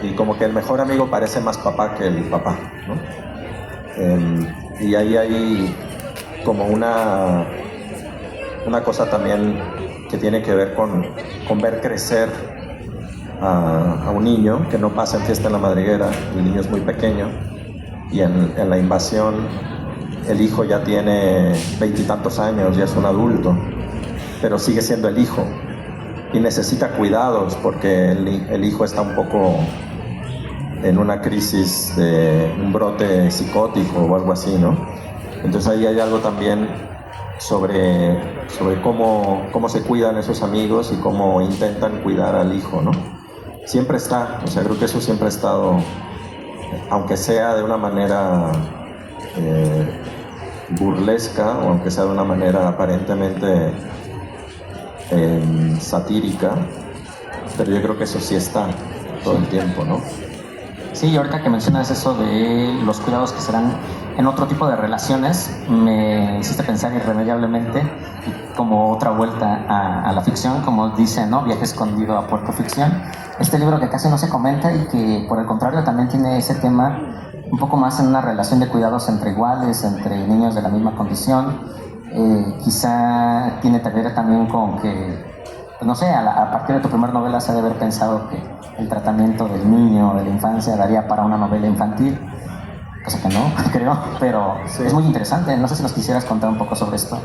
Y como que el mejor amigo parece más papá que el papá, ¿no? Y ahí hay como una cosa también que tiene que ver con ver crecer a un niño que no pasa en Fiesta en la Madriguera. El niño es muy pequeño y en la invasión el hijo ya tiene 20 y tantos años, ya es un adulto, pero sigue siendo el hijo y necesita cuidados porque el hijo está un poco en una crisis de un brote psicótico o algo así, ¿no? Entonces ahí hay algo también sobre cómo se cuidan esos amigos y cómo intentan cuidar al hijo, ¿no? Siempre está, o sea, creo que eso siempre ha estado, aunque sea de una manera burlesca o aunque sea de una manera aparentemente satírica, pero yo creo que eso sí está todo el tiempo, ¿no? Sí, y ahorita que mencionas eso de los cuidados que serán en otro tipo de relaciones, me hiciste pensar irremediablemente como otra vuelta a la ficción, como dice, ¿no? Viaje escondido a Puerto Ficción. Este libro que casi no se comenta y que por el contrario también tiene ese tema un poco más en una relación de cuidados entre iguales, entre niños de la misma condición. Quizá tiene que ver también con que, pues no sé, a partir de tu primera novela se ha de haber pensado que el tratamiento del niño, de la infancia, daría para una novela infantil, cosa que no, creo, pero sí. Es muy interesante. No sé si nos quisieras contar un poco sobre esto.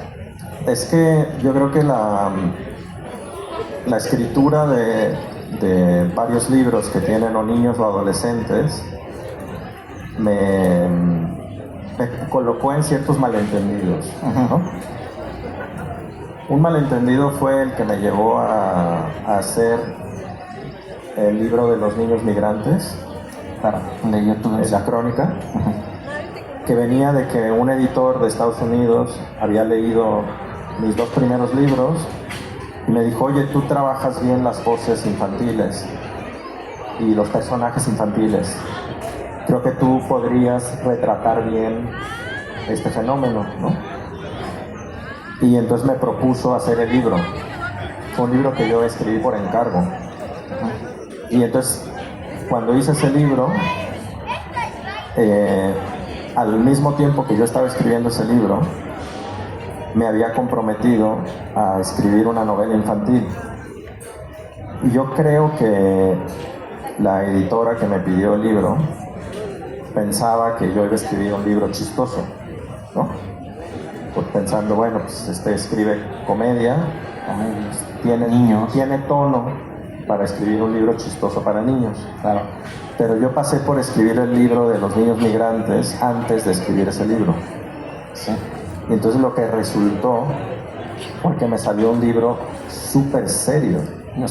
Es que yo creo que la escritura de varios libros que tienen o niños o adolescentes me colocó en ciertos malentendidos, ¿no? Un malentendido fue el que me llevó a hacer el libro de los niños migrantes, de YouTube, la crónica, que venía de que un editor de Estados Unidos había leído mis 2 primeros libros y me dijo: oye, tú trabajas bien las voces infantiles y los personajes infantiles, creo que tú podrías retratar bien este fenómeno, ¿no? Y entonces me propuso hacer el libro. Fue un libro que yo escribí por encargo. Y entonces, cuando hice ese libro, al mismo tiempo que yo estaba escribiendo ese libro, me había comprometido a escribir una novela infantil. Y yo creo que la editora que me pidió el libro pensaba que yo iba a escribir un libro chistoso, ¿no? Pues pensando, bueno, pues escribe comedia, tiene tono para escribir un libro chistoso para niños. Claro. Pero yo pasé por escribir el libro de los niños migrantes antes de escribir ese libro. Sí. Y entonces lo que resultó fue que me salió un libro súper serio. No,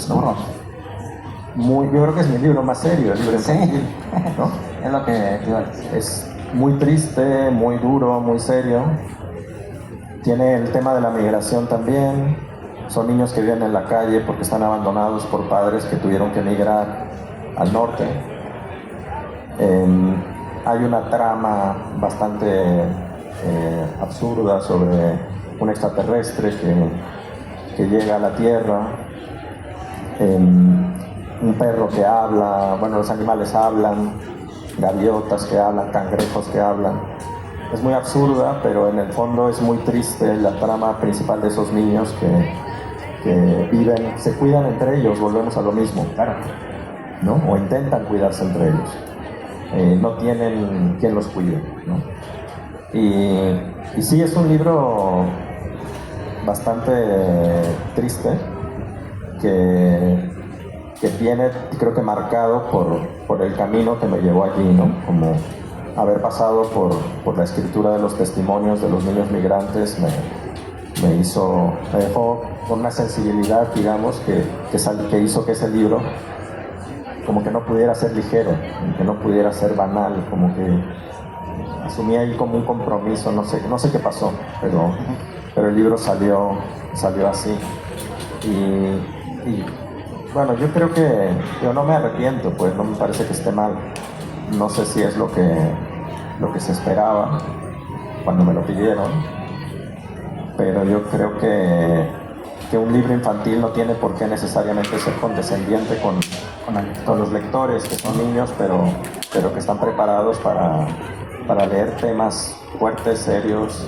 yo creo que es mi libro más serio, el libro infantil, ¿no? Es lo que te iba a decir. Es muy triste, muy duro, muy serio. Tiene el tema de la migración también. Son niños que viven en la calle porque están abandonados por padres que tuvieron que emigrar al norte. Hay una trama bastante absurda sobre un extraterrestre que llega a la Tierra. Un perro que habla, bueno, los animales hablan, gaviotas que hablan, cangrejos que hablan. Es muy absurda, pero en el fondo es muy triste la trama principal de esos niños que viven, se cuidan entre ellos, volvemos a lo mismo, claro, ¿no? O intentan cuidarse entre ellos. No tienen quien los cuide, ¿no? Y sí, es un libro bastante triste que viene, creo que marcado por el camino que me llevó allí, ¿no? Como haber pasado por la escritura de los testimonios de los niños migrantes me dejó con una sensibilidad, digamos, que hizo que ese libro como que no pudiera ser ligero, que no pudiera ser banal, como que asumí ahí como un compromiso, no sé qué pasó, pero el libro salió así. Y bueno, yo creo que yo no me arrepiento, pues no me parece que esté mal. No sé si es lo que se esperaba cuando me lo pidieron, pero yo creo que un libro infantil no tiene por qué necesariamente ser condescendiente con los lectores, que son niños, pero que están preparados para leer temas fuertes, serios,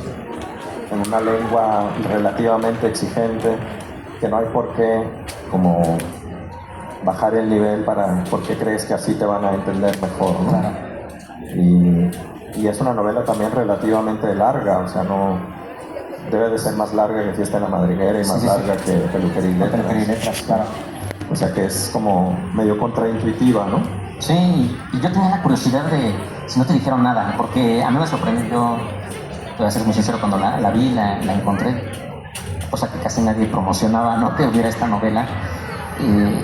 en una lengua relativamente exigente, que no hay por qué como bajar el nivel porque crees que así te van a entender mejor, ¿no? Claro. Y es una novela también relativamente larga, o sea, no debe de ser más larga que Fiesta en la Madriguera y más larga que Peluquería y Letras, claro. O sea que es como medio contraintuitiva, ¿no? Sí, y yo tenía la curiosidad de si no te dijeron nada, porque a mí me sorprendió, yo voy a ser muy sincero, cuando la vi, la encontré, cosa que casi nadie promocionaba, ¿no? Que hubiera esta novela.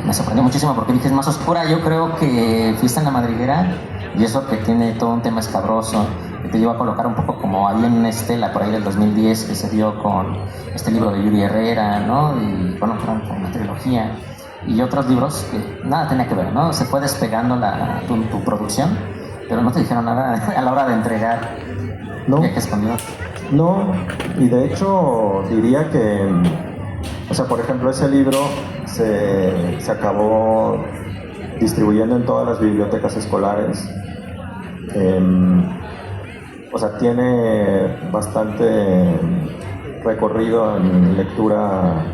Me sorprendió muchísimo porque dije, es más oscura. Yo creo que Fiesta en la Madriguera, y eso que tiene todo un tema escabroso, que te lleva a colocar un poco como ahí en una estela por ahí del 2010 que se dio con este libro de Yuri Herrera, ¿no? Y bueno, fue una trilogía. y otros libros que nada tenía que ver, ¿no? Se fue despegando tu producción, pero no te dijeron nada a la hora de entregar No. Viajes con Dios. No, y de hecho diría que, o sea, por ejemplo, ese libro se acabó distribuyendo en todas las bibliotecas escolares. O sea, tiene bastante recorrido en lectura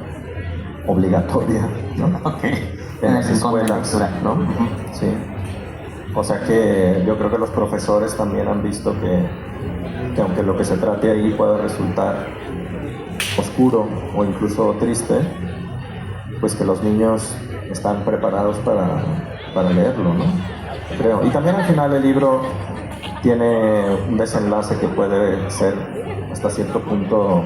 obligatoria, ¿no? Okay. En las el rincón de escuelas, lectura. ¿no? Sí. O sea que yo creo que los profesores también han visto que aunque lo que se trate ahí pueda resultar oscuro o incluso triste, pues que los niños están preparados para leerlo, ¿no? Creo. Y también al final el libro tiene un desenlace que puede ser hasta cierto punto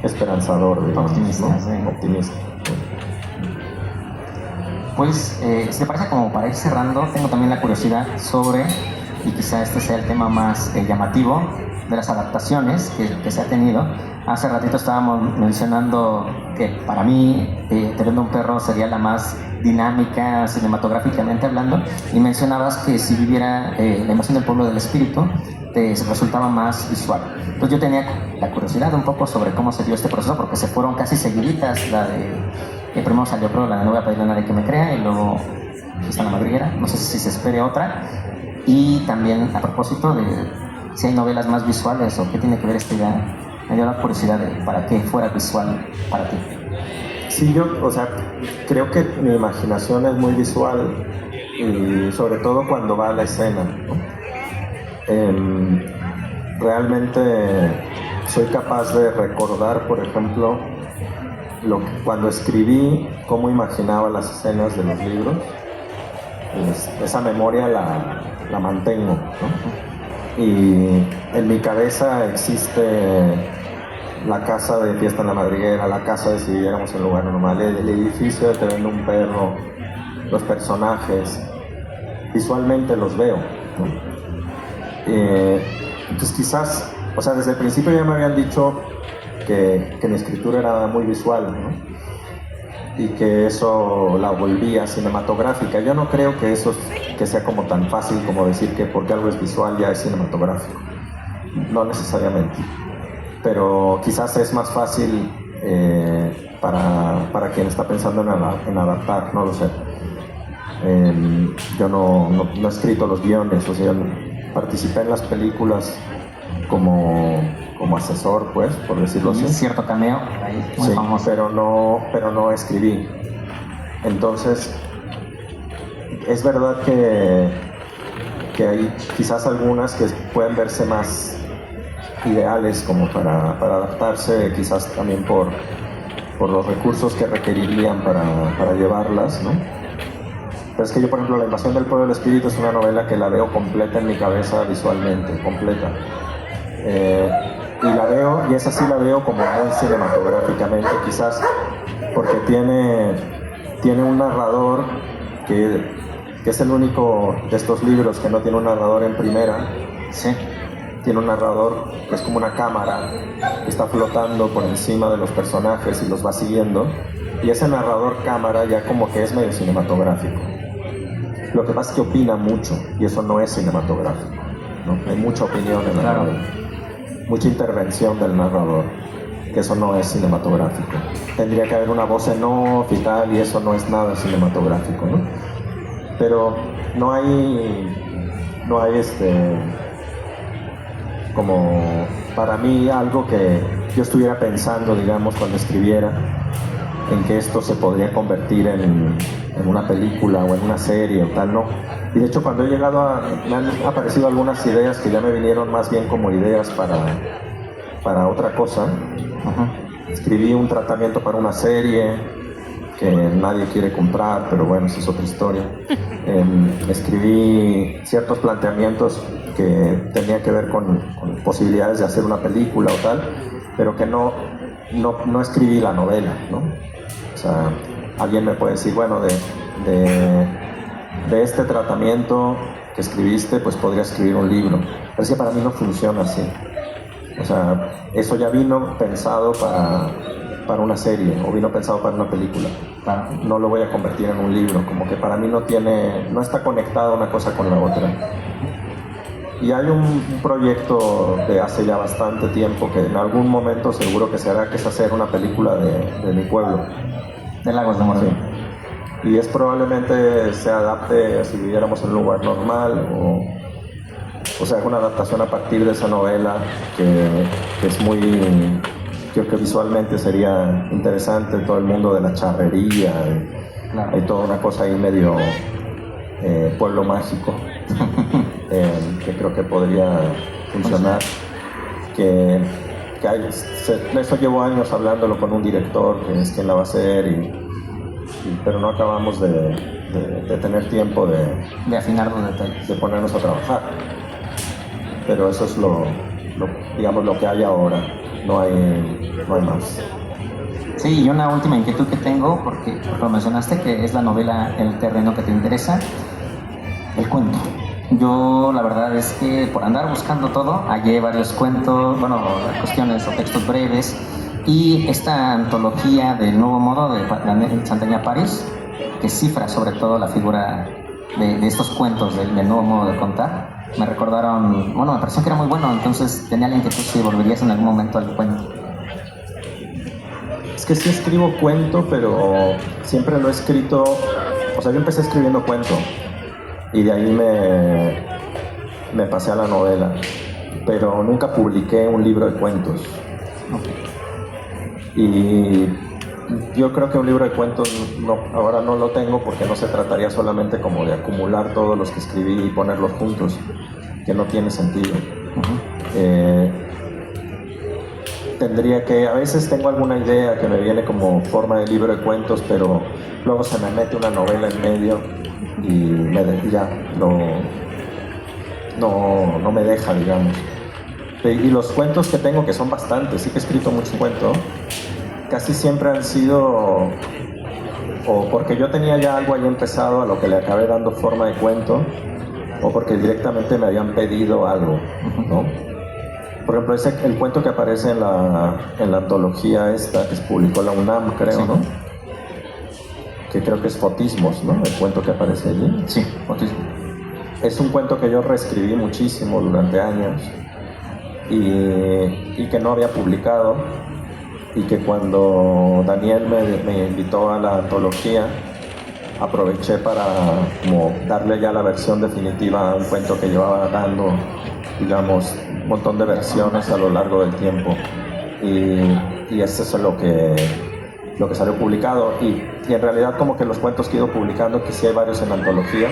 esperanzador, digamos, Optimista, ¿no? sí. Optimista. Pues, si te parece, como para ir cerrando, tengo también la curiosidad sobre, y quizá este sea el tema más llamativo, de las adaptaciones que se ha tenido. Hace ratito estábamos mencionando que para mí Te vendo un perro sería la más dinámica cinematográficamente hablando, y mencionabas que si viviera La invasión del pueblo del espíritu te resultaba más visual. Entonces yo tenía la curiosidad un poco sobre cómo se dio este proceso, porque se fueron casi seguiditas. La de primero salió la de No voy a pedirle a nadie que me crea, y luego está La madriguera, no sé si se espere otra. Y también a propósito de si hay novelas más visuales o qué tiene que ver esta idea, me dio la curiosidad de para qué fuera visual para ti. Sí, yo, o sea, creo que mi imaginación es muy visual, y sobre todo cuando va a la escena, ¿no? Realmente soy capaz de recordar, por ejemplo, cuando escribí, cómo imaginaba las escenas de los libros. Esa memoria la mantengo, ¿no? Y en mi cabeza existe la casa de Fiesta en la Madriguera, la casa de Si viviéramos en lugar normal, el edificio de Te vendo un perro, los personajes, visualmente los veo, ¿no? Entonces quizás, o sea, desde el principio ya me habían dicho que mi escritura era muy visual, ¿no? Y que eso la volvía cinematográfica. Yo no creo que eso que sea como tan fácil como decir que porque algo es visual ya es cinematográfico. No necesariamente. Pero quizás es más fácil para quien está pensando en adaptar, no lo sé. Yo no he escrito los guiones, o sea, participé en las películas como asesor, pues, por decirlo así. Cierto cameo, ahí muy sí, famoso. pero no escribí. Entonces, es verdad que hay quizás algunas que pueden verse más ideales como para adaptarse, quizás también por los recursos que requerirían para llevarlas, ¿no? Pero es que yo, por ejemplo, La invasión del pueblo del espíritu es una novela que la veo completa en mi cabeza visualmente, completa. Y la veo, y esa sí la veo como muy cinematográficamente, quizás porque tiene un narrador que es el único de estos libros que no tiene un narrador en primera. Sí. Tiene un narrador que es como una cámara que está flotando por encima de los personajes y los va siguiendo, y ese narrador cámara ya como que es medio cinematográfico. Lo que pasa es que opina mucho, y eso no es cinematográfico, ¿no? Hay mucha opinión en la novela, mucha intervención del narrador, que eso no es cinematográfico. Tendría que haber una voz en off y tal, y eso no es nada cinematográfico, ¿no? Pero no hay como para mí algo que yo estuviera pensando, digamos, cuando escribiera, en que esto se podría convertir en una película o en una serie o tal, no. Y de hecho cuando he llegado me han aparecido algunas ideas que ya me vinieron más bien como ideas para otra cosa. Escribí un tratamiento para una serie que nadie quiere comprar, pero bueno, esa es otra historia. Escribí ciertos planteamientos que tenía que ver con posibilidades de hacer una película o tal, pero que no escribí la novela, ¿no? O sea, alguien me puede decir, bueno, de este tratamiento que escribiste, pues podría escribir un libro. Pero es que para mí no funciona así. O sea, eso ya vino pensado para una serie o vino pensado para una película. Claro. No lo voy a convertir en un libro, como que para mí no está conectada una cosa con la otra. Y hay un proyecto de hace ya bastante tiempo que en algún momento seguro que se hará, que es hacer una película de mi pueblo. De Lagos de Moreno. Sí. Y es probablemente se adapte si viviéramos en un lugar normal o sea, una adaptación a partir de esa novela que es muy, creo que visualmente sería interesante, todo el mundo de la charrería, Claro. hay toda una cosa ahí medio pueblo mágico que creo que podría funcionar, eso llevo años hablándolo con un director que es quien la va a hacer pero no acabamos de tener tiempo de afinar los detalles, de ponernos a trabajar. Pero eso es digamos lo que hay ahora, no hay más. Sí, y una última inquietud que tengo, porque lo mencionaste, que es la novela El terreno que te interesa, el cuento. Yo la verdad es que por andar buscando todo, hallé varios cuentos, bueno, cuestiones o textos breves, y esta antología del Nuevo Modo de Daniel Santillana París, que cifra sobre todo la figura de estos cuentos del nuevo modo de contar, me recordaron, bueno, me pareció que era muy bueno, entonces tenía la inquietud si volverías en algún momento al cuento. Es que sí escribo cuento, pero siempre lo he escrito, o sea, yo empecé escribiendo cuento y de ahí me pasé a la novela, pero nunca publiqué un libro de cuentos. Okay. Y yo creo que un libro de cuentos ahora no lo tengo porque no se trataría solamente como de acumular todos los que escribí y ponerlos juntos, que no tiene sentido. Tendría que, a veces tengo alguna idea que me viene como forma de libro de cuentos, pero luego se me mete una novela en medio y no me deja, digamos. Y los cuentos que tengo, que son bastantes, sí que he escrito mucho cuento, casi siempre han sido o porque yo tenía ya algo ahí empezado a lo que le acabé dando forma de cuento, o porque directamente me habían pedido algo, ¿no? Por ejemplo, el cuento que aparece en la antología esta que se publicó la UNAM, creo, sí, ¿no? Que creo que es Fotismos, ¿no? El cuento que aparece allí. Sí, Fotismos. Es un cuento que yo reescribí muchísimo durante años y que no había publicado, y que cuando Daniel me invitó a la antología aproveché para como darle ya la versión definitiva a un cuento que llevaba dando, digamos, un montón de versiones a lo largo del tiempo, y este es lo que salió publicado, y en realidad como que los cuentos que he ido publicando, que sí hay varios en antologías,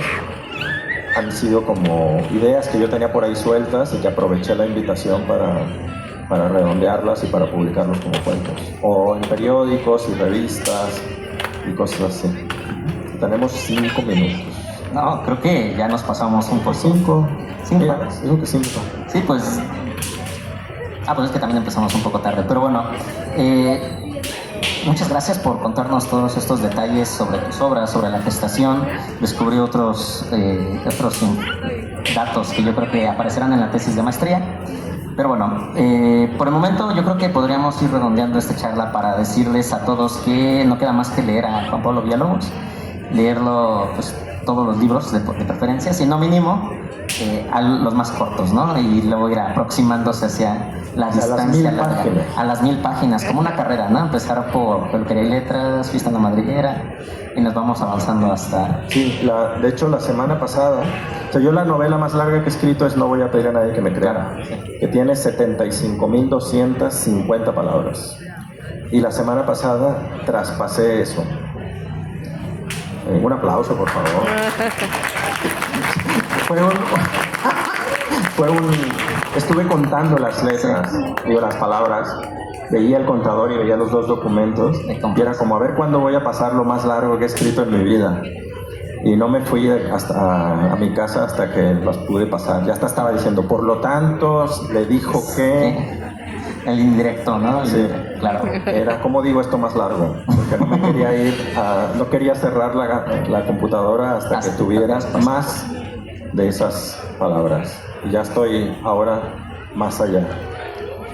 han sido como ideas que yo tenía por ahí sueltas y que aproveché la invitación para redondearlas y para publicarlos como cuentos, o en periódicos y revistas y cosas así. Tenemos 5 minutos. No, creo que ya nos pasamos un poco. 5. Digo que 5. Sí, pues... pues es que también empezamos un poco tarde, pero bueno, muchas gracias por contarnos todos estos detalles sobre tus obras, sobre la gestación. Descubrí otros datos que yo creo que aparecerán en la tesis de maestría. Pero bueno, por el momento yo creo que podríamos ir redondeando esta charla para decirles a todos que no queda más que leer a Juan Pablo Villalobos, leerlo, pues todos los libros de preferencia, si no mínimo a los más cortos, ¿no? Y luego ir aproximándose hacia la distancia a las 1000 páginas, como una carrera, ¿no? Empezar por Peluquería y Letras, Fiesta en la Madriguera, y nos vamos avanzando hasta... Sí, de hecho la semana pasada, o sea, yo la novela más larga que he escrito es No voy a pedir a nadie que me crea, que tiene 75.250 palabras, y la semana pasada traspasé eso. Un aplauso, por favor. Estuve contando las letras, las palabras, veía el contador y veía los 2 documentos, y era como a ver cuándo voy a pasar lo más largo que he escrito en mi vida. Y no me fui hasta a mi casa hasta que los pude pasar. Ya hasta estaba diciendo, por lo tanto, le dijo que... El indirecto, ¿no? Sí, claro. Era, ¿cómo digo esto más largo? Porque no me quería no quería cerrar la computadora hasta que tuviera más de esas palabras. Y ya estoy ahora más allá.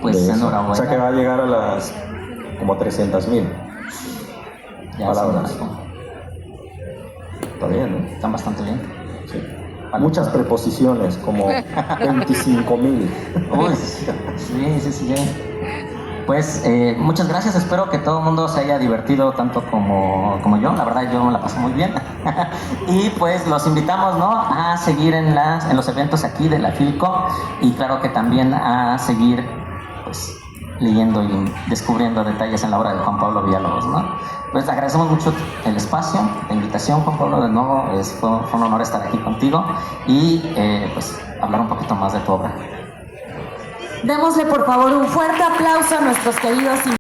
Pues enhorabuena. O sea que va a llegar a las como 300,000 palabras. Está bien, ¿no? Están bastante bien. Sí. Muchas preposiciones, como 25,000. Uy, sí. Pues muchas gracias, espero que todo el mundo se haya divertido tanto como yo, la verdad yo me la pasé muy bien. Y pues los invitamos, ¿no?, a seguir en los eventos aquí de la Filco, y claro que también a seguir pues leyendo y descubriendo detalles en la obra de Juan Pablo Villalobos, ¿no? Pues agradecemos mucho el espacio, la invitación, Juan Pablo, de nuevo, fue un honor estar aquí contigo y pues hablar un poquito más de tu obra. Démosle por favor un fuerte aplauso a nuestros queridos invitados.